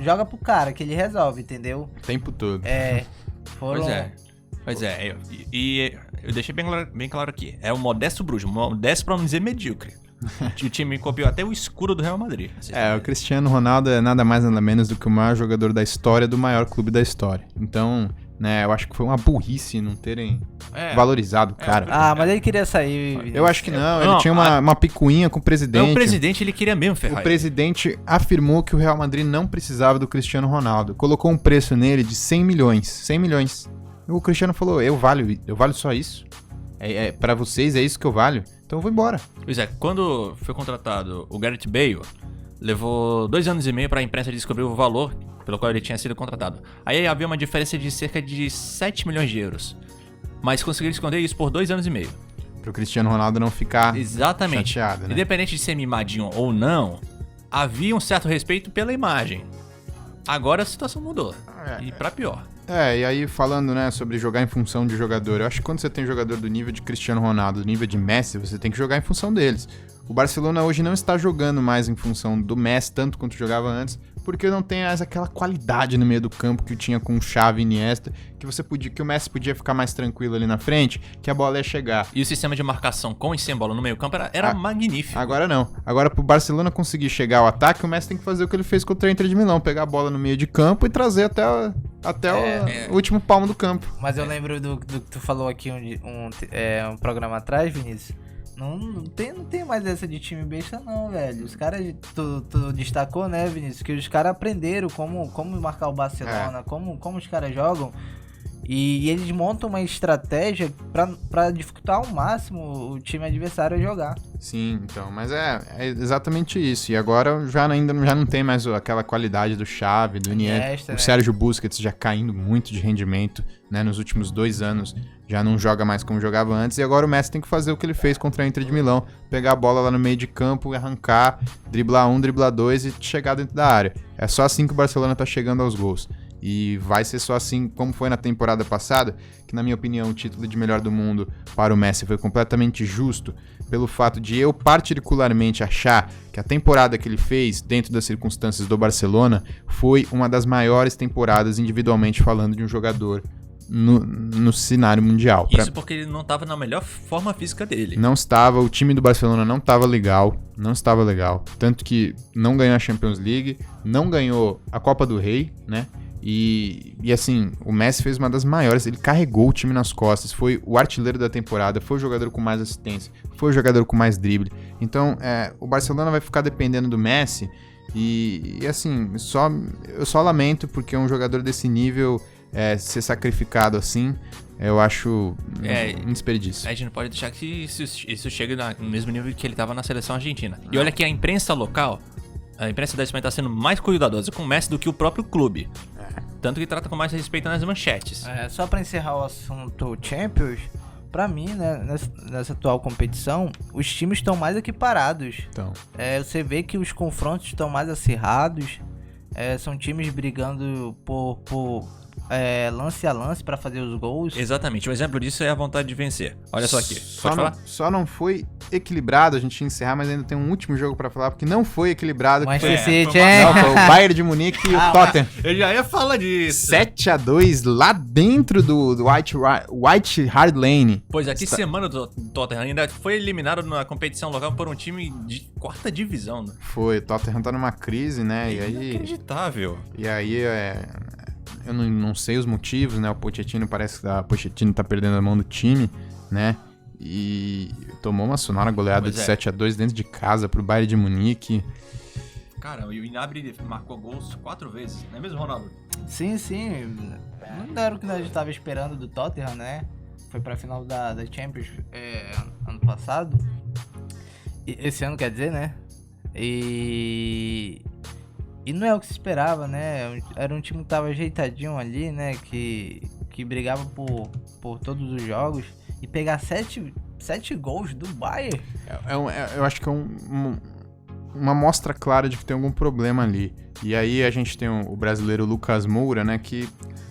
Joga pro cara que ele resolve, entendeu? O tempo todo. Pois é. E eu deixei bem claro aqui. É o modesto bruxo, modesto pra não dizer medíocre. O time copiou até o escuro do Real Madrid. O Cristiano Ronaldo é nada mais nada menos do que o maior jogador da história do maior clube da história. Então, né, eu acho que foi uma burrice não terem valorizado o cara. Mas ele queria sair. Eu acho que não, ele tinha uma picuinha com o presidente. O presidente, ele queria mesmo ferrar. O presidente afirmou que o Real Madrid não precisava do Cristiano Ronaldo. Colocou um preço nele de 100 milhões. 100 milhões. O Cristiano falou, eu valho só isso. Pra vocês é isso que eu valho. Então eu vou embora. Pois é, quando foi contratado o Gareth Bale, levou 2 anos e meio pra imprensa descobrir o valor pelo qual ele tinha sido contratado. Aí havia uma diferença de cerca de 7 milhões de euros. Mas conseguiram esconder isso por 2 anos e meio. Pro Cristiano Ronaldo não ficar chateado, né? Independente de ser mimadinho ou não, havia um certo respeito pela imagem. Agora a situação mudou. E pra pior. E aí falando, né, sobre jogar em função de jogador, eu acho que quando você tem jogador do nível de Cristiano Ronaldo, do nível de Messi, você tem que jogar em função deles. O Barcelona hoje não está jogando mais em função do Messi, tanto quanto jogava antes, porque não tem mais aquela qualidade no meio do campo que tinha com o Xavi e Iniesta, que o Messi podia ficar mais tranquilo ali na frente, que a bola ia chegar. E o sistema de marcação com e sem bola no meio campo era magnífico. Agora não. Agora pro Barcelona conseguir chegar ao ataque, o Messi tem que fazer o que ele fez contra a Inter de Milão, pegar a bola no meio de campo e trazer até o último palmo do campo. Mas eu lembro do que tu falou aqui um programa atrás, Vinícius. Não tem mais essa de time besta não, velho. Os caras, tu destacou, né, Vinícius, que os caras aprenderam como marcar o Barcelona, como os caras jogam. E eles montam uma estratégia pra dificultar ao máximo o time adversário a jogar. Sim, então, mas é exatamente isso. E agora já não tem mais aquela qualidade do Xavi, do Iniesta, o Sérgio Busquets já caindo muito de rendimento, né, nos últimos 2 anos. Já não joga mais como jogava antes. E agora o Messi tem que fazer o que ele fez contra a Inter de Milão. Pegar a bola lá no meio de campo, arrancar, driblar 1, driblar 2 e chegar dentro da área. É só assim que o Barcelona tá chegando aos gols. E vai ser só assim como foi na temporada passada, que na minha opinião o título de melhor do mundo para o Messi foi completamente justo, pelo fato de eu particularmente achar que a temporada que ele fez dentro das circunstâncias do Barcelona foi uma das maiores temporadas individualmente falando de um jogador no cenário mundial. Isso porque ele não estava na melhor forma física dele. Não estava, o time do Barcelona não estava legal, tanto que não ganhou a Champions League, não ganhou a Copa do Rei, né? E assim, o Messi fez uma das maiores, ele carregou o time nas costas, foi o artilheiro da temporada, foi o jogador com mais assistência, foi o jogador com mais drible. Então, o Barcelona vai ficar dependendo do Messi e assim, eu só lamento porque um jogador desse nível ser sacrificado assim, eu acho um desperdício. A gente não pode deixar que isso chegue no mesmo nível que ele estava na seleção argentina. E olha que a imprensa local, a imprensa da Espanha está sendo mais cuidadosa com o Messi do que o próprio clube. Tanto que trata com mais respeito nas manchetes. Só pra encerrar o assunto Champions, pra mim, né, nessa atual competição, os times estão mais equiparados. Então. Você vê que os confrontos estão mais acirrados. São times brigando por lance a lance pra fazer os gols. Exatamente, um exemplo disso é a vontade de vencer. Olha só aqui, pode falar? Só não foi equilibrado, a gente ia encerrar, mas ainda tem um último jogo pra falar, porque não foi equilibado. Manchester City, Não, foi o Bayern de Munique e o Tottenham. Eu já ia falar disso. 7-2 lá dentro do White Hart Lane. Pois que semana do Tottenham ainda foi eliminado na competição local por um time de 4ª divisão, né? Foi, o Tottenham tá numa crise, né? Inacreditável. E aí, eu não sei os motivos, né? O Pochettino parece que tá perdendo a mão do time, né? e tomou uma sonora goleada Pois de é. 7-2 dentro de casa pro Bayern de Munique. Cara, o Gnabry marcou gols 4 vezes, não é mesmo, Ronaldo? Sim, sim. Não era o que nós estava esperando do Tottenham, né? Foi pra final da Champions ano passado. Esse ano, quer dizer, né? E não é o que se esperava, né? Era um time que tava ajeitadinho ali, né? Que brigava por todos os jogos. E pegar 7 gols do Bayern. Eu acho que é uma mostra clara de que tem algum problema ali. E aí a gente tem o brasileiro Lucas Moura, né, que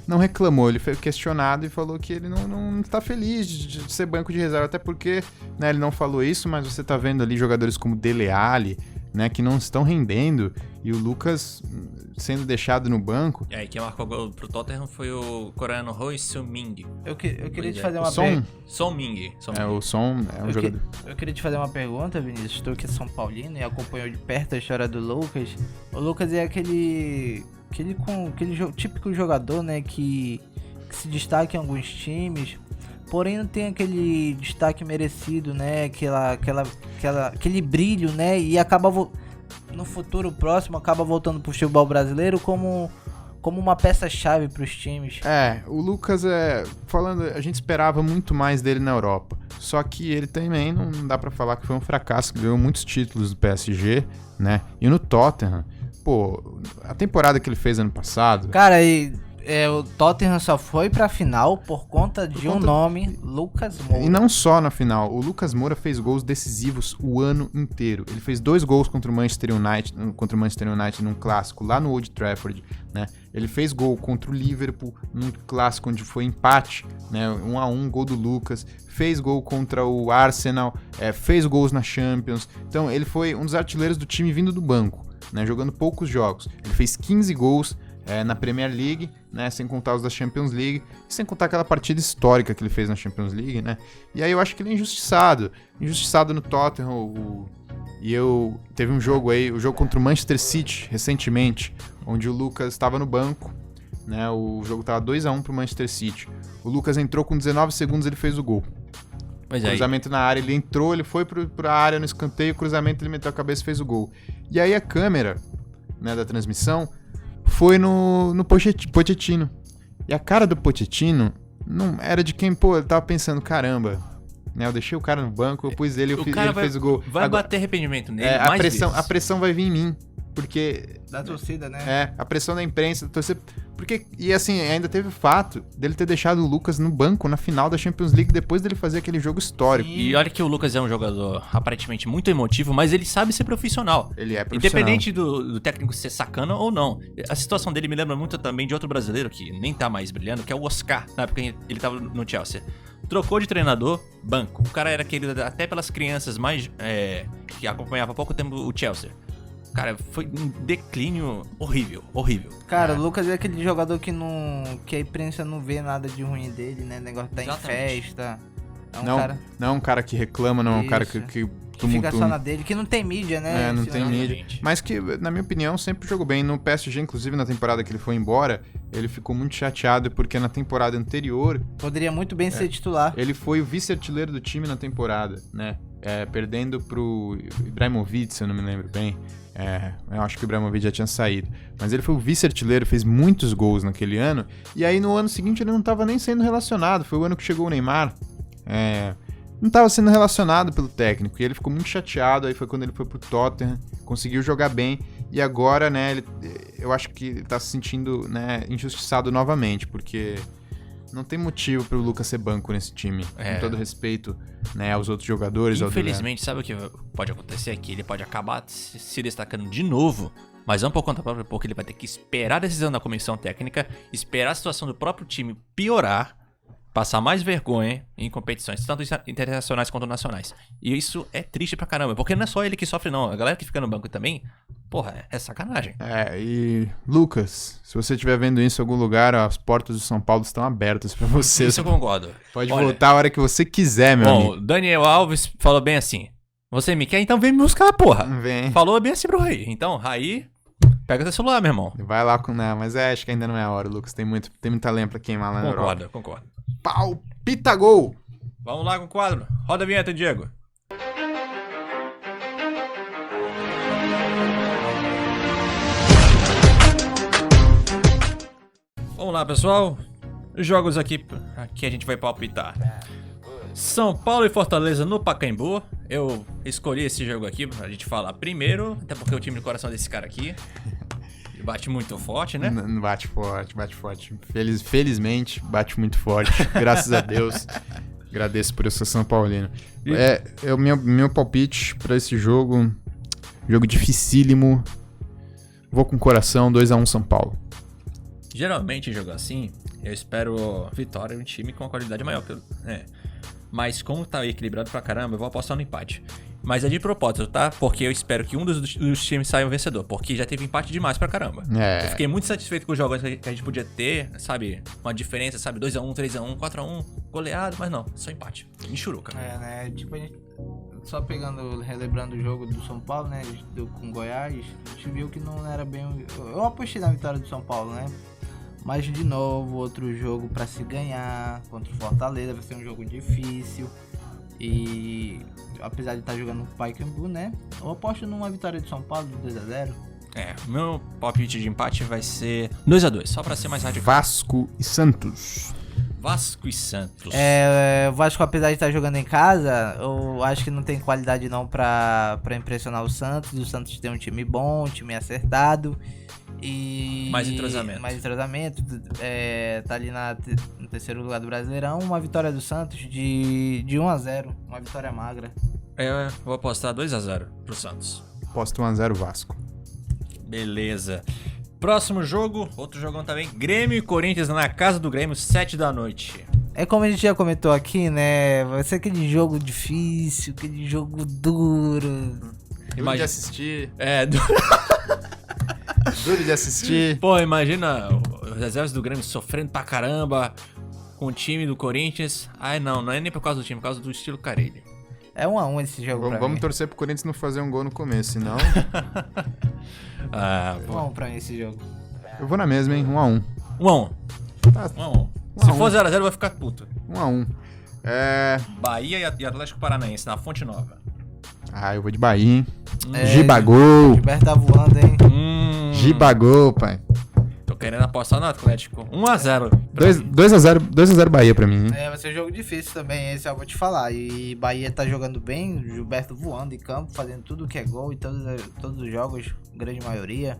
não reclamou, ele foi questionado e falou que ele não tá feliz de ser banco de reserva, até porque, né, ele não falou isso, mas você tá vendo ali jogadores como Dele Alli, né, que não estão rendendo, e o Lucas sendo deixado no banco. E aí, quem marcou gol pro Tottenham foi o coreano Hoi Soo-min. Eu queria te fazer O uma Son, Soo-min. o Son é um jogador. Eu queria te fazer uma pergunta, Vinícius. Tu que é São Paulino e acompanhou de perto a história do Lucas. O Lucas é aquele típico jogador, né, que se destaca em alguns times, porém não tem aquele destaque merecido, né, aquele brilho, né, e acaba no futuro próximo acaba voltando pro futebol brasileiro como uma peça-chave pros times. O Lucas a gente esperava muito mais dele na Europa. Só que ele também não dá pra falar que foi um fracasso, que ganhou muitos títulos do PSG, né? E no Tottenham, pô, a temporada que ele fez ano passado... Cara, o Tottenham só foi pra final por conta de um nome, Lucas Moura. E não só na final, o Lucas Moura fez gols decisivos o ano inteiro. Ele fez 2 gols contra o Manchester United num clássico lá no Old Trafford, né? Ele fez gol contra o Liverpool num clássico onde foi empate, né? 1-1, gol do Lucas. Fez gol contra o Arsenal, fez gols na Champions. Então ele foi um dos artilheiros do time vindo do banco, né? Jogando poucos jogos. Ele fez 15 gols na Premier League, né, sem contar os da Champions League, e sem contar aquela partida histórica que ele fez na Champions League, né, e aí eu acho que ele é injustiçado no Tottenham. Teve um jogo aí, o jogo contra o Manchester City, recentemente, onde o Lucas estava no banco, né, o jogo estava 2-1 pro Manchester City, o Lucas entrou com 19 segundos, ele fez o gol. Cruzamento na área, ele entrou, ele foi pra área no escanteio, cruzamento, ele meteu a cabeça e fez o gol. E aí a câmera, né, da transmissão foi no Pochettino. E a cara do Pochettino não era de quem, pô, ele tava pensando, caramba, né, eu deixei o cara no banco, eu pus ele, ele fez o gol. Vai bater arrependimento nele a pressão vai vir em mim, porque... Da torcida, né? A pressão da imprensa, da torcida... Porque, e assim, ainda teve o fato dele ter deixado o Lucas no banco na final da Champions League depois dele fazer aquele jogo histórico. E olha que o Lucas é um jogador aparentemente muito emotivo, mas ele sabe ser profissional. Ele é profissional. Independente do técnico ser sacana ou não. A situação dele me lembra muito também de outro brasileiro que nem tá mais brilhando, que é o Oscar, na época que ele tava no Chelsea. Trocou de treinador, banco. O cara era querido até pelas crianças mais que acompanhavam há pouco tempo o Chelsea. Cara, foi um declínio horrível. Cara, o Lucas é aquele jogador que a imprensa não vê nada de ruim dele, né? Negócio de tá em festa. Não é um cara que reclama, não é um cara que fica só na dele, que não tem mídia, né? Não tem mídia. Mas que, na minha opinião, sempre jogou bem. No PSG, inclusive, na temporada que ele foi embora, ele ficou muito chateado porque na temporada anterior... Poderia muito bem ser titular. Ele foi o vice-artilheiro do time na temporada, né? Perdendo pro Ibrahimovic, se eu não me lembro bem. Eu acho que o Ibrahimovic já tinha saído. Mas ele foi o vice-artilheiro, fez muitos gols naquele ano. E aí, no ano seguinte, ele não estava nem sendo relacionado. Foi o ano que chegou o Neymar. Não estava sendo relacionado pelo técnico. E ele ficou muito chateado. Aí foi quando ele foi pro Tottenham. Conseguiu jogar bem. E agora, né, eu acho que ele tá se sentindo, né, injustiçado novamente. Porque não tem motivo pro Lucas ser banco nesse time. Com todo respeito, né, aos outros jogadores. Infelizmente, sabe o que pode acontecer aqui? Ele pode acabar se destacando de novo, mas não por conta própria, porque ele vai ter que esperar a decisão da comissão técnica, esperar a situação do próprio time piorar, passar mais vergonha em competições, tanto internacionais quanto nacionais. E isso é triste pra caramba, porque não é só ele que sofre, não. A galera que fica no banco também, porra, é sacanagem. E Lucas, se você estiver vendo isso em algum lugar, as portas do São Paulo estão abertas pra você. Isso eu concordo. Pode voltar a hora que você quiser, meu amigo. Bom, Daniel Alves falou bem assim: você me quer, então vem me buscar, porra. Vem. Falou bem assim pro Raí. Então, Raí, pega seu celular, meu irmão. Vai lá com... Não, mas acho que ainda não é a hora, Lucas. Tem muita lenha pra queimar lá na Europa. Concordo. Palpita gol! Vamos lá com o quadro. Roda a vinheta, Diego. Vamos lá, pessoal. Os jogos aqui a gente vai palpitar. São Paulo e Fortaleza no Pacaembu. Eu escolhi esse jogo aqui pra gente falar primeiro, até porque o time de coração desse cara aqui bate muito forte, né? Bate forte. Felizmente, bate muito forte. Graças a Deus. Agradeço por essa São Paulino. É o meu palpite pra esse jogo. Jogo dificílimo. Vou com coração, 2-1 São Paulo. Geralmente, jogo assim, eu espero vitória de um time com uma qualidade maior. Mas como tá equilibrado pra caramba, eu vou apostar no empate. Mas é de propósito, tá? Porque eu espero que um dos times saia vencedor. Porque já teve empate demais pra caramba. Eu fiquei muito satisfeito com os jogos que a gente podia ter, sabe? Uma diferença, sabe? 2-1, 3-1, 4-1, goleado. Mas não, só empate. Michuruca. Né? Tipo, a gente... Só relembrando o jogo do São Paulo, né? Com Goiás, a gente viu que não era bem... Eu apostei na vitória do São Paulo, né? Mas, de novo, outro jogo pra se ganhar contra o Fortaleza. Vai ser um jogo difícil. E apesar de estar jogando no Pacaembu, né? Eu aposto numa vitória de São Paulo de 2-0. Meu palpite de empate vai ser 2-2, só pra ser mais radical. Vasco e Santos. Vasco e Santos. O Vasco, apesar de estar jogando em casa, eu acho que não tem qualidade não pra impressionar o Santos. O Santos tem um time bom, um time acertado. E mais entrosamento. Tá ali no terceiro lugar do Brasileirão. Uma vitória do Santos de 1-0. Uma vitória magra. Eu vou apostar 2-0 pro Santos. Aposto 1-0 Vasco. Beleza. Próximo jogo, outro jogão também. Grêmio e Corinthians na casa do Grêmio, 7 da noite. É como a gente já comentou aqui, né? Vai ser aquele jogo difícil, aquele jogo duro. Duro de assistir. Duro de assistir. Pô, imagina os reservas do Grêmio sofrendo pra caramba com o time do Corinthians. Não é nem por causa do time, por causa do estilo Carille. É 1-1 esse jogo. Vamos torcer pro Corinthians não fazer um gol no começo, senão. Vamos pra mim esse jogo. Eu vou na mesma, hein? 1-1. 1-1. Tá. 1-1. Se for 0-0, eu vou ficar puto. 1-1. Bahia e Atlético Paranaense, na Fonte Nova. Eu vou de Bahia, hein? Gibagol. Gilberto tá voando, hein? Gibagol, pai. Tô querendo apostar no Atlético. 1-0. 2-0 Bahia pra mim, hein? Vai ser um jogo difícil também, esse eu vou te falar. E Bahia tá jogando bem, o Gilberto voando em campo, fazendo tudo que é gol em todos os jogos, grande maioria.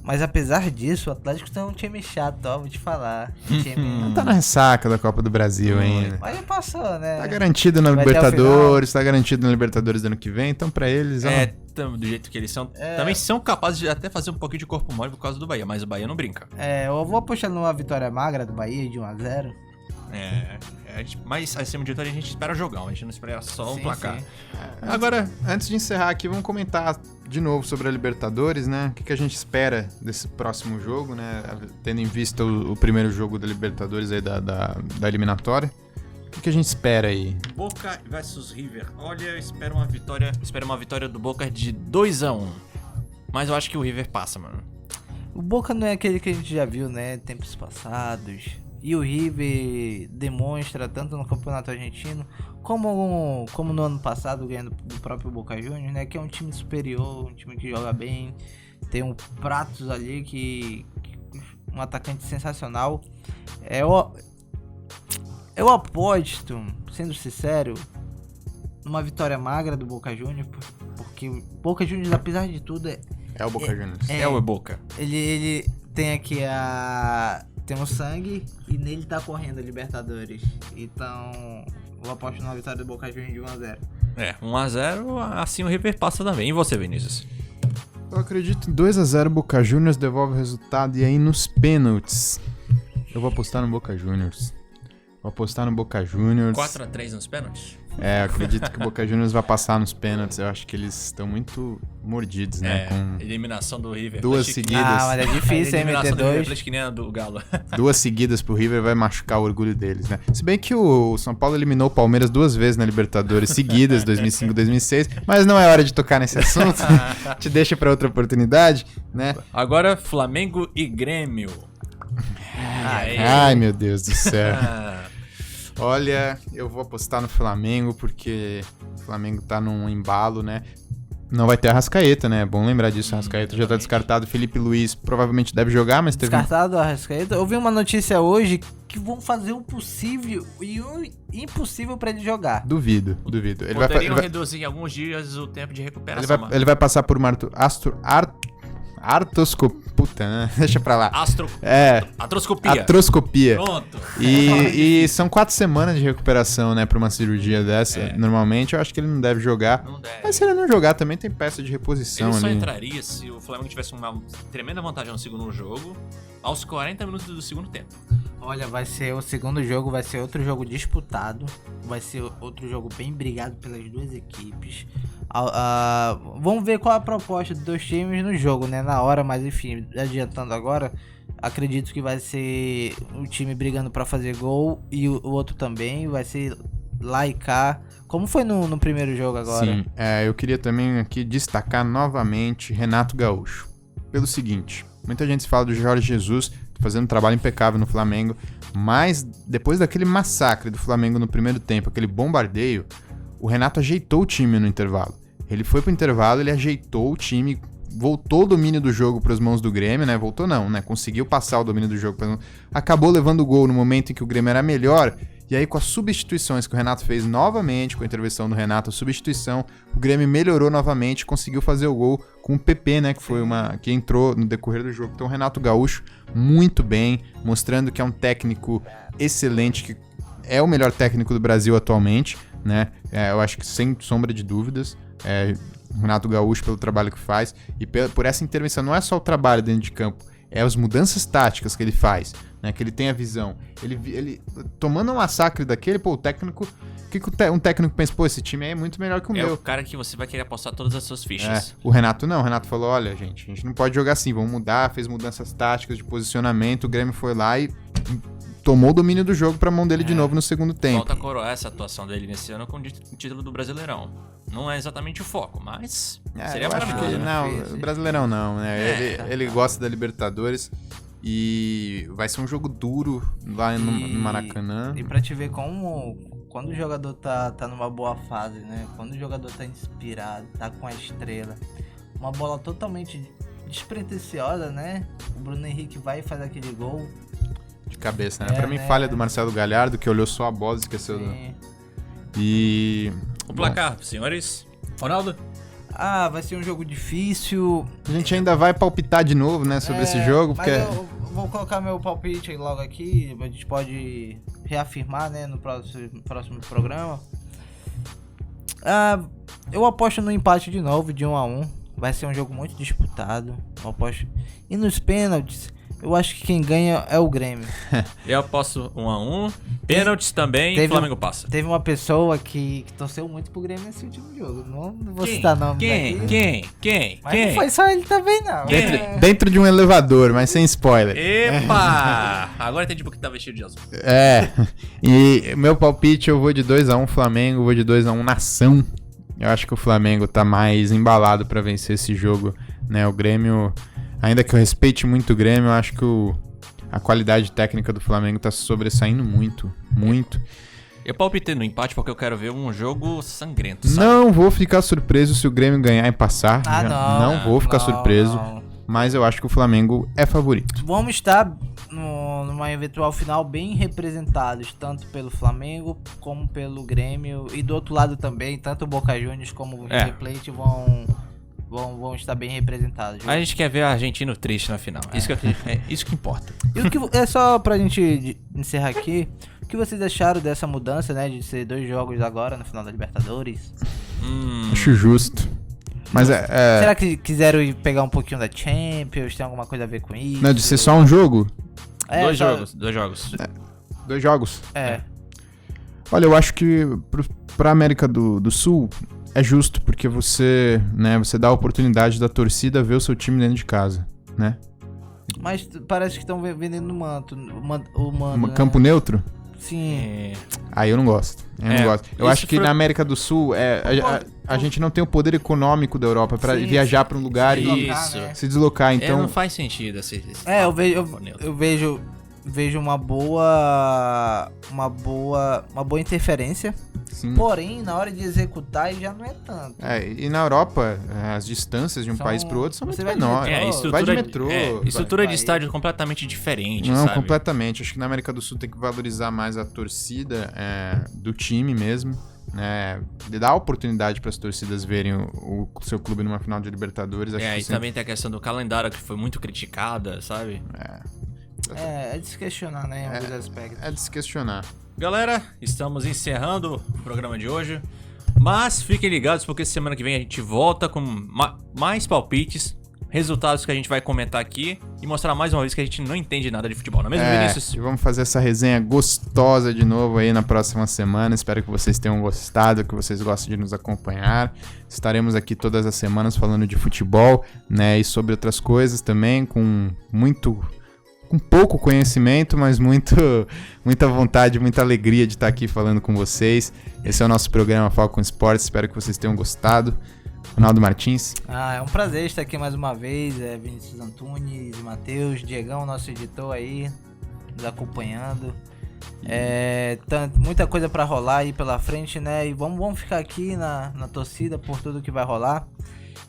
Mas apesar disso, o Atlético tá um time chato, vou te falar. Não tá na ressaca da Copa do Brasil ainda. Mas já passou, né? Tá garantido na Libertadores, tá garantido na Libertadores do ano que vem, então pra eles... Do jeito que eles são, também são capazes de até fazer um pouquinho de corpo mole por causa do Bahia, mas o Bahia não brinca. Eu vou apostar numa vitória magra do Bahia de 1-0. Mas acima de tudo a gente espera jogão, a gente não espera só um placar. Sim. Agora, antes de encerrar aqui, vamos comentar de novo sobre a Libertadores, né? O que a gente espera desse próximo jogo, né? Tendo em vista o primeiro jogo da Libertadores aí da eliminatória. O que a gente espera aí? Boca versus River. Olha, eu espero uma vitória do Boca de 2-1. Mas eu acho que o River passa, mano. O Boca não é aquele que a gente já viu, né? Tempos passados. E o River demonstra, tanto no Campeonato Argentino, como no ano passado, ganhando do próprio Boca Juniors, né? Que é um time superior, um time que joga bem. Tem um Pratos ali, que um atacante sensacional. Eu aposto, sendo sincero, numa vitória magra do Boca Juniors, porque o Boca Juniors, apesar de tudo, é o Boca Juniors. É o Boca. Ele tem aqui tem um sangue e nele tá correndo a Libertadores. Então, eu aposto numa vitória do Boca Juniors de 1-0. 1-0, assim o River passa também. E você, Vinícius? Eu acredito em 2-0 Boca Juniors, devolve o resultado e aí nos pênaltis. Eu vou apostar no Boca Juniors. 4-3 nos pênaltis? Eu acredito que o Boca Juniors vai passar nos pênaltis. Eu acho que eles estão muito mordidos, né? Com eliminação do River. 2 seguidas. Mas é difícil, hein, meter 2. Que nem do Galo. 2 seguidas pro River vai machucar o orgulho deles, né? Se bem que o São Paulo eliminou o Palmeiras 2 vezes na Libertadores seguidas, 2005 e 2006. Mas não é hora de tocar nesse assunto. Te deixa pra outra oportunidade, né? Agora, Flamengo e Grêmio. Ai, meu Deus do céu. Olha, eu vou apostar no Flamengo, porque o Flamengo tá num embalo, né? Não vai ter Arrascaeta, né? É bom lembrar disso. Arrascaeta já tá descartado. Felipe Luiz provavelmente deve jogar, mas teve... Descartado a Arrascaeta. Eu vi uma notícia hoje que vão fazer o possível e o impossível pra ele jogar. Duvido. Poderiam reduzir em alguns dias o tempo de recuperação. Ele vai passar por uma artroscopia. Puta, né? Deixa pra lá. Atroscopia. Pronto. E são 4 semanas de recuperação, né, pra uma cirurgia dessa. Normalmente, eu acho que ele não deve jogar. Não deve. Mas se ele não jogar, também tem peça de reposição Ele ali. só entraria se o Flamengo tivesse uma tremenda vantagem no segundo jogo, aos 40 minutos do segundo tempo. Olha, vai ser o segundo jogo, vai ser outro jogo disputado. Vai ser outro jogo bem brigado pelas duas equipes. Vamos ver qual a proposta dos dois times no jogo, né? Na hora, mas enfim, adiantando agora, acredito que vai ser o time brigando pra fazer gol e o outro também. Vai ser lá e cá, como foi no primeiro jogo agora. Sim, eu queria também aqui destacar novamente Renato Gaúcho. Pelo seguinte, muita gente fala do Jorge Jesus fazendo um trabalho impecável no Flamengo, mas depois daquele massacre do Flamengo no primeiro tempo, aquele bombardeio, o Renato ajeitou o time no intervalo. Ele foi pro intervalo, ele ajeitou o time, voltou o domínio do jogo para as mãos do Grêmio, né? Voltou não, né? Conseguiu passar o domínio do jogo. Acabou levando o gol no momento em que o Grêmio era melhor. E aí, com as substituições que o Renato fez novamente, com a intervenção do Renato, a substituição, o Grêmio melhorou novamente, conseguiu fazer o gol com o PP, né? Que entrou no decorrer do jogo. Então, o Renato Gaúcho, muito bem, mostrando que é um técnico excelente, que é o melhor técnico do Brasil atualmente, né? Eu acho que sem sombra de dúvidas. O Renato Gaúcho, pelo trabalho que faz e por essa intervenção, não é só o trabalho dentro de campo, é as mudanças táticas que ele faz, né? Que ele tem a visão. Ele tomando um massacre daquele, pô, o técnico... O que um técnico pensa? Pô, esse time aí é muito melhor que o meu. É o cara que você vai querer apostar todas as suas fichas. O Renato não. O Renato falou, olha, gente, a gente não pode jogar assim, vamos mudar. Fez mudanças táticas de posicionamento, o Grêmio foi lá e tomou o domínio do jogo pra mão dele de novo no segundo tempo. Falta coroar essa atuação dele nesse ano com o título do Brasileirão. Não é exatamente o foco, mas seria maravilhoso. Não, o Brasileirão não, né? Ele gosta da Libertadores e vai ser um jogo duro lá no Maracanã. E pra te ver como... Quando o jogador tá numa boa fase, né? Quando o jogador tá inspirado, tá com a estrela, uma bola totalmente despretensiosa, né? O Bruno Henrique vai e faz aquele gol. De cabeça, né? Pra mim, falha do Marcelo Galhardo, que olhou só a bola e esqueceu. E... O placar, senhores. Ronaldo? Vai ser um jogo difícil. A gente ainda vai palpitar de novo, né? Sobre esse jogo, porque... Eu vou colocar meu palpite logo aqui. A gente pode reafirmar, né? No próximo programa. Eu aposto no empate de novo, de 1-1. Vai ser um jogo muito disputado. Eu aposto. E nos pênaltis, eu acho que quem ganha é o Grêmio. Eu aposto 1-1. Pênaltis também, Flamengo passa. Teve uma pessoa que torceu muito pro Grêmio nesse último jogo. Não vou citar nome daqui. Quem? Mas não foi só ele também, não. Dentro de um elevador, mas sem spoiler. Epa! Agora entendi porque tá vestido de azul. E meu palpite, eu vou de 2-1 Flamengo, vou de 2-1 Nação. Eu acho que o Flamengo tá mais embalado pra vencer esse jogo, né? O Grêmio, ainda que eu respeite muito o Grêmio, eu acho que a qualidade técnica do Flamengo tá se sobressaindo muito. Eu palpitei no empate porque eu quero ver um jogo sangrento, sabe? Não vou ficar surpreso se o Grêmio ganhar e passar. Não vou ficar surpreso. Não. Mas eu acho que o Flamengo é favorito. Vamos estar numa eventual final bem representados, tanto pelo Flamengo como pelo Grêmio. E do outro lado também, tanto o Boca Juniors como o River Plate vão estar bem representados. A gente quer ver a Argentina triste na final. Isso que importa. E o que, só pra gente encerrar aqui, o que vocês acharam dessa mudança, né? De ser 2 jogos agora no final da Libertadores? Acho justo. Mas Será que quiseram pegar um pouquinho da Champions? Tem alguma coisa a ver com isso? Não, de ser só um jogo? 2 jogos. 2 jogos? É. Olha, eu acho que pra América do Sul é justo, porque você dá a oportunidade da torcida ver o seu time dentro de casa, né? Mas parece que estão vendendo o manto, né? Campo neutro? Sim. Aí eu não gosto. Eu acho que na América do Sul a gente não tem o poder econômico da Europa pra viajar pra um lugar e se deslocar, então... Não faz sentido esse eu vejo vejo uma boa interferência. Sim. Porém, na hora de executar, já não é tanto. E na Europa, as distâncias de um país pro outro são muito menores. Vai de metrô. Estrutura de estádio completamente diferente, Não, sabe? completamente. Acho que na América do Sul tem que valorizar mais a torcida do time mesmo. Dar oportunidade para as torcidas verem o seu clube numa final de Libertadores. Acho que E também tem a questão do calendário, que foi muito criticada, sabe? É de se questionar, né, em alguns aspectos. É de se questionar. Galera, estamos encerrando o programa de hoje. Mas fiquem ligados, porque semana que vem a gente volta com mais palpites, resultados que a gente vai comentar aqui e mostrar mais uma vez que a gente não entende nada de futebol, não é mesmo, Vinícius? E vamos fazer essa resenha gostosa de novo aí na próxima semana. Espero que vocês tenham gostado, que vocês gostem de nos acompanhar. Estaremos aqui todas as semanas falando de futebol, né, e sobre outras coisas também, com pouco conhecimento, mas muita vontade, muita alegria de estar aqui falando com vocês. Esse é o nosso programa Falcon Sports, espero que vocês tenham gostado. Ronaldo Martins. É um prazer estar aqui mais uma vez, Vinícius Antunes, Matheus, Diegão, nosso editor aí, nos acompanhando. Muita coisa para rolar aí pela frente, né? E vamos ficar aqui na torcida por tudo que vai rolar.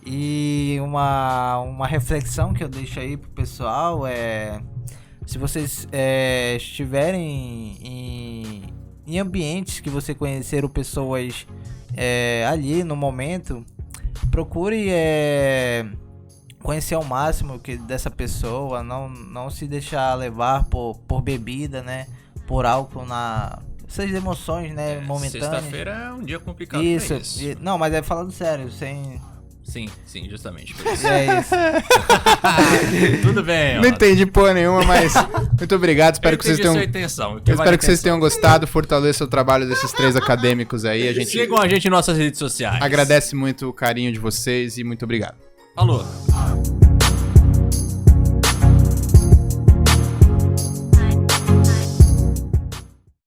E uma reflexão que eu deixo aí pro pessoal se vocês estiverem em ambientes que você conheceram pessoas ali no momento, procure conhecer ao máximo dessa pessoa, não se deixar levar por bebida, né, por álcool, essas emoções, né, momentâneas. Sexta-feira é um dia complicado. Isso. Não, mas falando sério, sem... Sim, justamente. É isso. Tudo bem. Não entendi porra nenhuma, mas muito obrigado. Espero que vocês tenham. Espero que vocês tenham gostado. Fortaleça o trabalho desses 3 acadêmicos aí. Sigam a gente em nossas redes sociais. Agradece muito o carinho de vocês e muito obrigado. Falou.